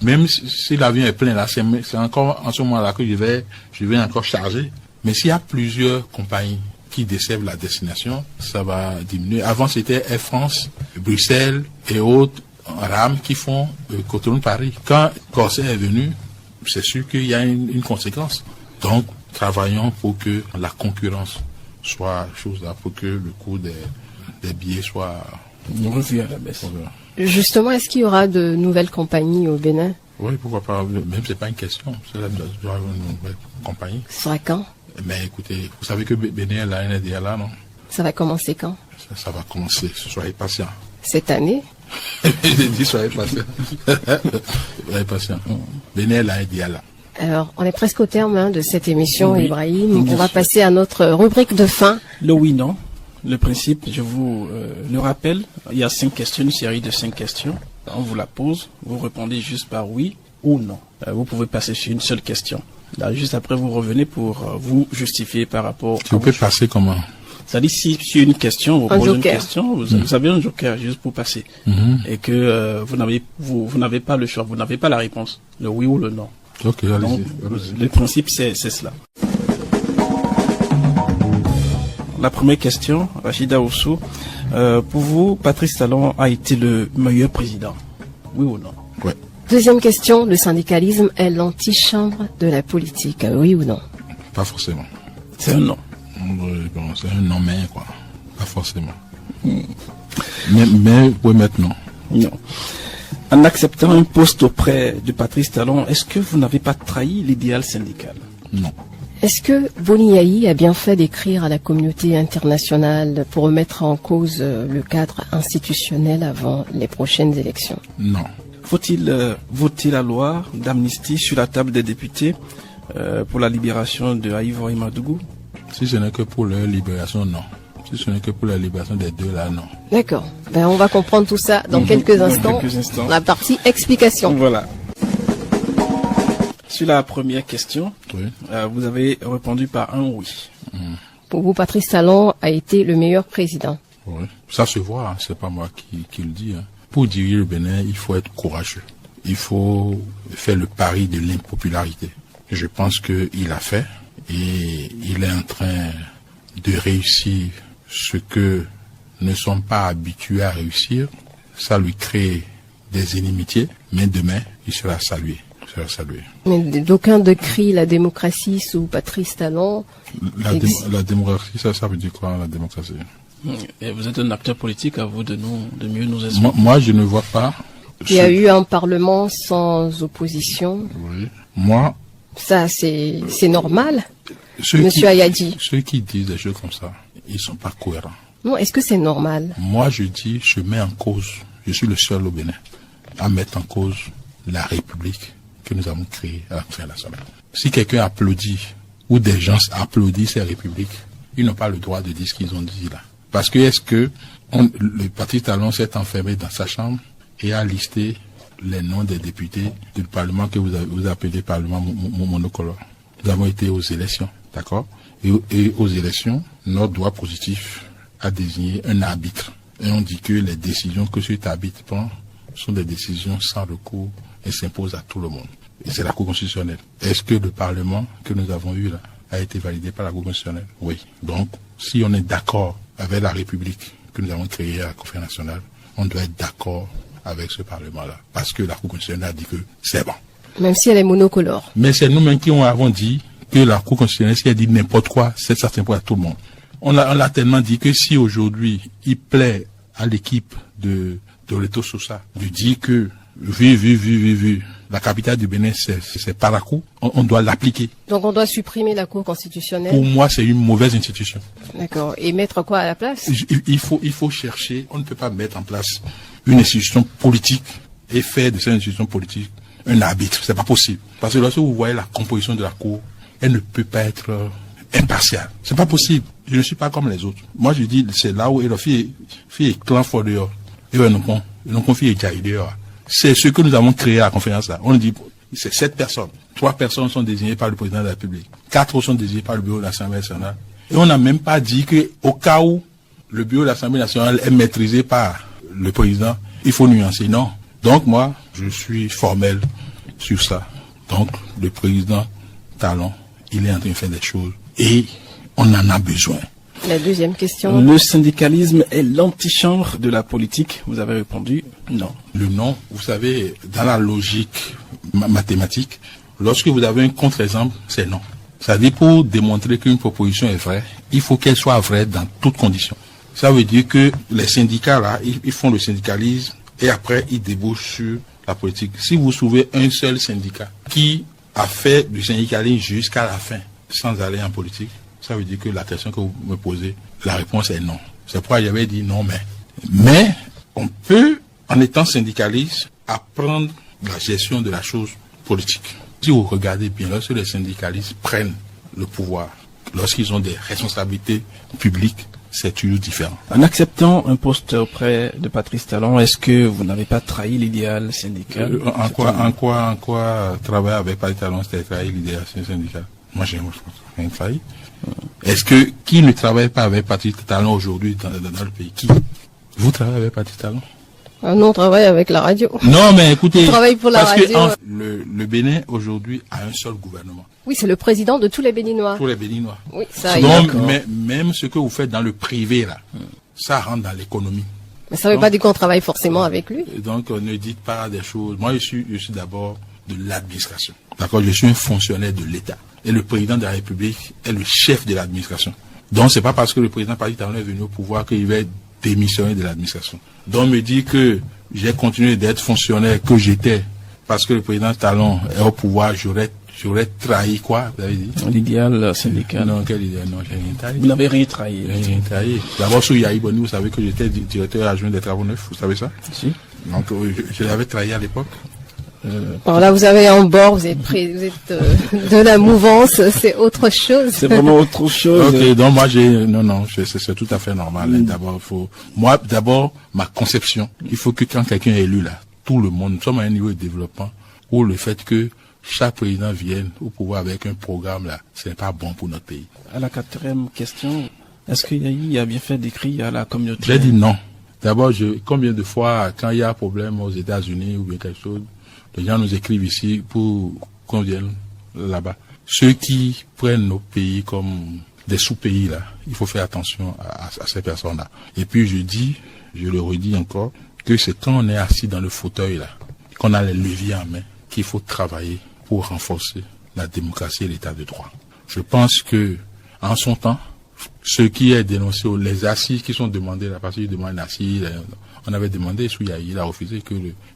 même si l'avion est plein là, c'est encore en ce moment-là que je vais encore charger. Mais s'il y a plusieurs compagnies qui desservent la destination, ça va diminuer. Avant, c'était Air France, Bruxelles et autres rames qui font Cotonou-Paris. Quand Corsair est venu, c'est sûr qu'il y a une conséquence. Donc, travaillons pour que la concurrence soit chose là, pour que le coût des billets soit
revu à la baisse.
Justement, est-ce qu'il y aura de nouvelles compagnies au Bénin?
Oui, pourquoi pas. Même c'est pas une question. C'est une nouvelle compagnie.
Ce sera quand?
Mais écoutez, vous savez que Bénin là, est déjà là, non?
Ça va commencer quand?
Ça va commencer. Soyez patient.
Cette année?
J'ai dit soyez patient. Soyez patient. Bénin là, est déjà là.
Alors, on est presque au terme de cette émission, oui. Ibrahim. On va passer à notre rubrique de fin.
Le oui-non. Le principe, je vous le rappelle, il y a 5 questions, une série de 5 questions. On vous la pose, vous répondez juste par oui ou non. Vous pouvez passer sur une seule question. Là, juste après, vous revenez pour vous justifier par rapport...
Vous pouvez passer comment?
C'est-à-dire, si sur une question, vous posez une question, vous avez un joker juste pour passer. Et que vous n'avez pas le choix, vous n'avez pas la réponse, le oui ou le non.
Ok, allez-y.
Le principe, c'est cela. la première question, Rachida Oussou. Pour vous, Patrice Talon a été le meilleur président? Oui ou non?
Oui.
Deuxième question, le syndicalisme est l'antichambre de la politique, oui ou non?
Pas forcément.
C'est un non.
Bon, c'est un non, mais quoi. Pas forcément. Mais oui, maintenant.
Non. En acceptant un poste auprès de Patrice Talon, est-ce que vous n'avez pas trahi l'idéal syndical?
Non.
Est-ce que Boni Yayi a bien fait d'écrire à la communauté internationale pour remettre en cause le cadre institutionnel avant les prochaines élections?
Non.
Faut-il voter la loi d'amnistie sur la table des députés pour la libération de Aïvo et Madougou?
Si ce n'est que pour leur libération, non. Si ce n'est que pour la libération des deux, là, non.
D'accord. Ben, on va comprendre tout ça dans quelques instants. La partie explication.
Voilà. Sur la première question,
oui.
Vous avez répondu par un oui.
Pour vous, Patrice Talon a été le meilleur président?
Oui. Ça se voit, hein. C'est pas moi qui le dis. Hein. Pour diriger le Bénin, il faut être courageux. Il faut faire le pari de l'impopularité. Je pense qu'il a fait et il est en train de réussir ce que ne sont pas habitués à réussir. Ça lui crée des inimitiés, mais demain, il sera salué.
Mais d'aucuns décrient la démocratie sous Patrice Talon.
La démocratie, ça veut dire quoi, la démocratie?
Et vous êtes un acteur politique, à vous de mieux nous expliquer.
Moi, je ne vois pas.
Il y a eu un parlement sans opposition.
Oui. Moi.
Ça, c'est normal, Monsieur Ayadi.
Ceux qui disent des choses comme ça, ils sont pas cohérents.
Non, est-ce que c'est normal?
Moi, je dis, je mets en cause, je suis le seul au Bénin à mettre en cause la République que nous avons créée à la fin de la semaine. Si quelqu'un applaudit ou des gens applaudissent ces républiques, ils n'ont pas le droit de dire ce qu'ils ont dit là. Parce que le Patrice Talon s'est enfermé dans sa chambre et a listé les noms des députés du Parlement que vous appelez Parlement monocolore. Nous avons été aux élections, d'accord? Et aux élections, notre droit positif a désigné un arbitre. Et on dit que les décisions que cet arbitre prend sont des décisions sans recours et s'imposent à tout le monde. Et c'est la Cour constitutionnelle. Est-ce que le Parlement que nous avons eu là a été validé par la Cour constitutionnelle? Oui. Donc, si on est d'accord avec la République que nous avons créée à la Conférence nationale, on doit être d'accord avec ce Parlement-là. Parce que la Cour constitutionnelle a dit que c'est bon.
Même si elle est monocolore.
Mais c'est nous-mêmes qui avons dit que la Cour constitutionnelle, si elle dit n'importe quoi, ça s'impose à tout le monde. On l'a tellement dit que si aujourd'hui, il plaît à l'équipe de Loreto Sousa de dire que, vu, la capitale du Bénin, c'est Parakou, on doit l'appliquer.
Donc on doit supprimer la Cour constitutionnelle?
Pour moi, c'est une mauvaise institution.
D'accord. Et mettre quoi à la place?
Il faut chercher, on ne peut pas mettre en place une institution politique et faire de cette institution politique un arbitre. C'est pas possible. Parce que lorsque vous voyez la composition de la Cour, elle ne peut pas être impartiale. C'est pas possible. Je ne suis pas comme les autres. Moi, je dis, c'est là où la fille est clan fort dehors. Et non confie et jaillit dehors. C'est ce que nous avons créé à la conférence là. On dit, c'est 7 personnes. 3 personnes sont désignées par le président de la République. 4 sont désignées par le bureau de l'Assemblée nationale. Et on n'a même pas dit que, au cas où le bureau de l'Assemblée nationale est maîtrisé par le président, il faut nuancer. Non. Donc moi, je suis formel sur ça. Donc, le président Talon, il est en train de faire des choses. Et on en a besoin.
La deuxième question.
Le syndicalisme est l'antichambre de la politique. Vous avez répondu non.
Le non, vous savez, dans la logique mathématique, lorsque vous avez un contre-exemple, c'est non. Ça veut dire pour démontrer qu'une proposition est vraie, il faut qu'elle soit vraie dans toutes conditions. Ça veut dire que les syndicats, là, ils font le syndicalisme et après, ils débouchent sur la politique. Si vous trouvez un seul syndicat qui a fait du syndicalisme jusqu'à la fin, sans aller en politique, ça veut dire que la question que vous me posez, la réponse est non. C'est pourquoi j'avais dit non, mais on peut, en étant syndicaliste, apprendre la gestion de la chose politique. Si vous regardez bien, lorsque les syndicalistes prennent le pouvoir, lorsqu'ils ont des responsabilités publiques, c'est toujours différent.
En acceptant un poste auprès de Patrice Talon, est-ce que vous n'avez pas trahi l'idéal syndical?
En quoi travailler avec Patrice Talon, c'était trahir l'idéal syndical? Moi, j'ai rien failli. Est-ce que qui ne travaille pas avec Patrice Talon aujourd'hui dans le pays? Qui? Vous travaillez avec Patrice Talon?
Nous, on travaille avec la radio.
Non, mais écoutez,
on travaille pour la radio.
Que le Bénin, aujourd'hui, a un seul gouvernement.
Oui, c'est le président de tous les Béninois.
Tous les Béninois.
Oui, ça
donc, même ce que vous faites dans le privé, là, ça rentre dans l'économie.
Mais ça ne veut pas dire qu'on travaille forcément avec lui.
Donc, ne dites pas des choses. Moi, je suis d'abord de l'administration. D'accord? Je suis un fonctionnaire de l'État. Et le président de la République est le chef de l'administration. Donc, c'est pas parce que le président Patrice Talon est venu au pouvoir qu'il va démissionner de l'administration. Donc, me dire que j'ai continué d'être fonctionnaire que j'étais parce que le président Talon est au pouvoir, j'aurais trahi quoi, vous avez dit?
L'idéal syndical.
Non, quel idéal? Non, j'ai rien trahi.
Vous n'avez rien trahi.
Rien trahi. D'abord, sous Yahi Boni, vous savez que j'étais directeur adjoint des travaux neufs, vous savez ça?
Si.
Donc, je l'avais trahi à l'époque.
Alors là, vous avez un bord, vous êtes de la mouvance, c'est autre chose.
C'est vraiment autre chose.
Ok, donc moi c'est tout à fait normal. D'abord, d'abord, ma conception, il faut que quand quelqu'un est élu là, tout le monde, nous sommes à un niveau de développement où le fait que chaque président vienne au pouvoir avec un programme là, ce n'est pas bon pour notre pays.
À la 4e question, est-ce qu'il y a bien fait d'écrit à la communauté?
J'ai dit non. D'abord, combien de fois, quand il y a un problème aux États-Unis ou bien quelque chose, les gens nous écrivent ici pour qu'on vienne là-bas. Ceux qui prennent nos pays comme des sous-pays, là, il faut faire attention à ces personnes-là. Et puis je le redis encore, que c'est quand on est assis dans le fauteuil, là, qu'on a les leviers en main, qu'il faut travailler pour renforcer la démocratie et l'état de droit. Je pense que, en son temps, ce qui est dénoncé, les assises qui sont demandées, là, parce qu'il demande une assise, on avait demandé, il a refusé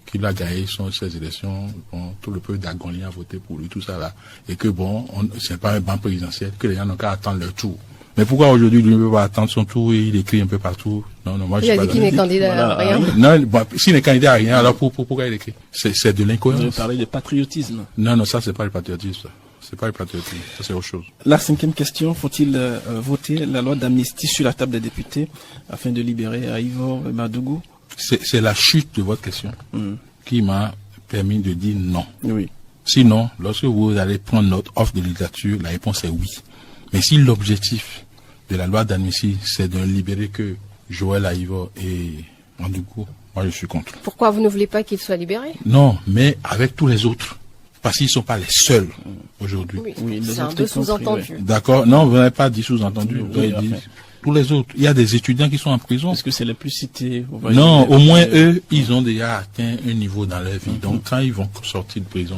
qu'il a gagné ses élections, bon, tout le peuple d'Agonien a voté pour lui, tout ça là, et que bon, c'est pas un banc présidentiel, que les gens n'ont qu'à attendre leur tour. Mais pourquoi aujourd'hui, il ne peut pas attendre son tour et il écrit un peu partout? Non, moi,
il a dit qu'il n'est candidat à rien.
Non, bon, s'il n'est candidat à rien, alors pourquoi il écrit? C'est de l'incohérence.
Vous parlez de patriotisme.
Non, ça, c'est pas le patriotisme, ça. C'est pas le patriotisme, ça c'est autre chose.
La 5e question, faut-il voter la loi d'amnistie sur la table des députés afin de libérer Ivor Madougou?
C'est la chute de votre question qui m'a permis de dire non.
Oui.
Sinon, lorsque vous allez prendre notre offre de littérature, la réponse est oui. Mais si l'objectif de la loi d'amnistie, c'est de libérer que Joël Ivor et Madougou, moi je suis contre.
Pourquoi vous ne voulez pas qu'il soit libéré?
Non, mais avec tous les autres. Parce qu'ils ne sont pas les seuls aujourd'hui.
Oui, c'est un peu sous-entendu.
Oui. D'accord. Non, vous n'avez pas dit sous-entendu. Vous avez dit tous les autres. Il y a des étudiants qui sont en prison.
Est-ce que c'est les plus cités?
Non, au moins eux, ils ont déjà atteint un niveau dans leur vie. Donc quand ils vont sortir de prison,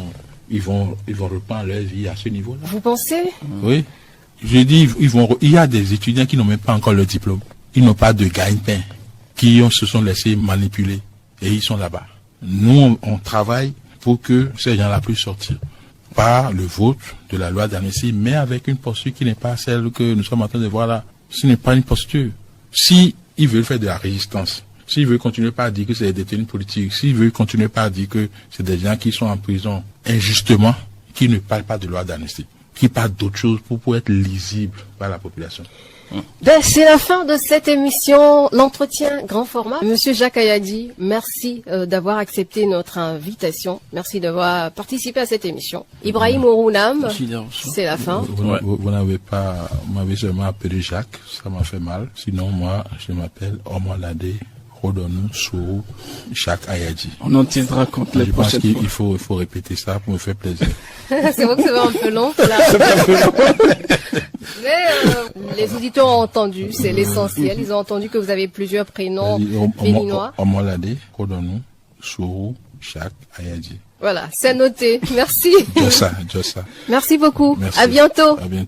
ils vont reprendre leur vie à ce niveau-là.
Vous pensez?
Oui. Je dis, il y a des étudiants qui n'ont même pas encore leur diplôme. Ils n'ont pas de gagne-pain, qui se sont laissés manipuler. Et ils sont là-bas. Nous, on travaille pour que ces gens-là puissent sortir par le vote de la loi d'amnistie, mais avec une posture qui n'est pas celle que nous sommes en train de voir là. Ce n'est pas une posture. Si ils veulent faire de la résistance, s'ils veulent continuer par dire que c'est des détenus politiques, s'ils veulent continuer par dire que c'est des gens qui sont en prison injustement, qui ne parlent pas de loi d'amnistie, qui parlent d'autre chose pour être lisibles par la population.
C'est la fin de cette émission, l'entretien grand format. Monsieur Jacques Ayadi, merci d'avoir accepté notre invitation. Merci d'avoir participé à cette émission. Ibrahim Ourounam, c'est la fin.
Vous n'avez pas, vous m'avez seulement appelé Jacques, ça m'a fait mal. Sinon, moi, je m'appelle Omolade Rodonou Sourou Jacques Ayadi.
On en tiendra compte les prochaines fois.
Je pense qu'il faut répéter ça pour me faire plaisir.
C'est vrai que c'est un peu long, là. Mais les auditeurs ont entendu, c'est l'essentiel. Ils ont entendu que vous avez plusieurs prénoms béninois.
Omolade Rodonou Sourou Jacques Ayadi.
Voilà, c'est noté. Merci.
Jossa.
Merci beaucoup.
Merci.
À bientôt.
À bientôt.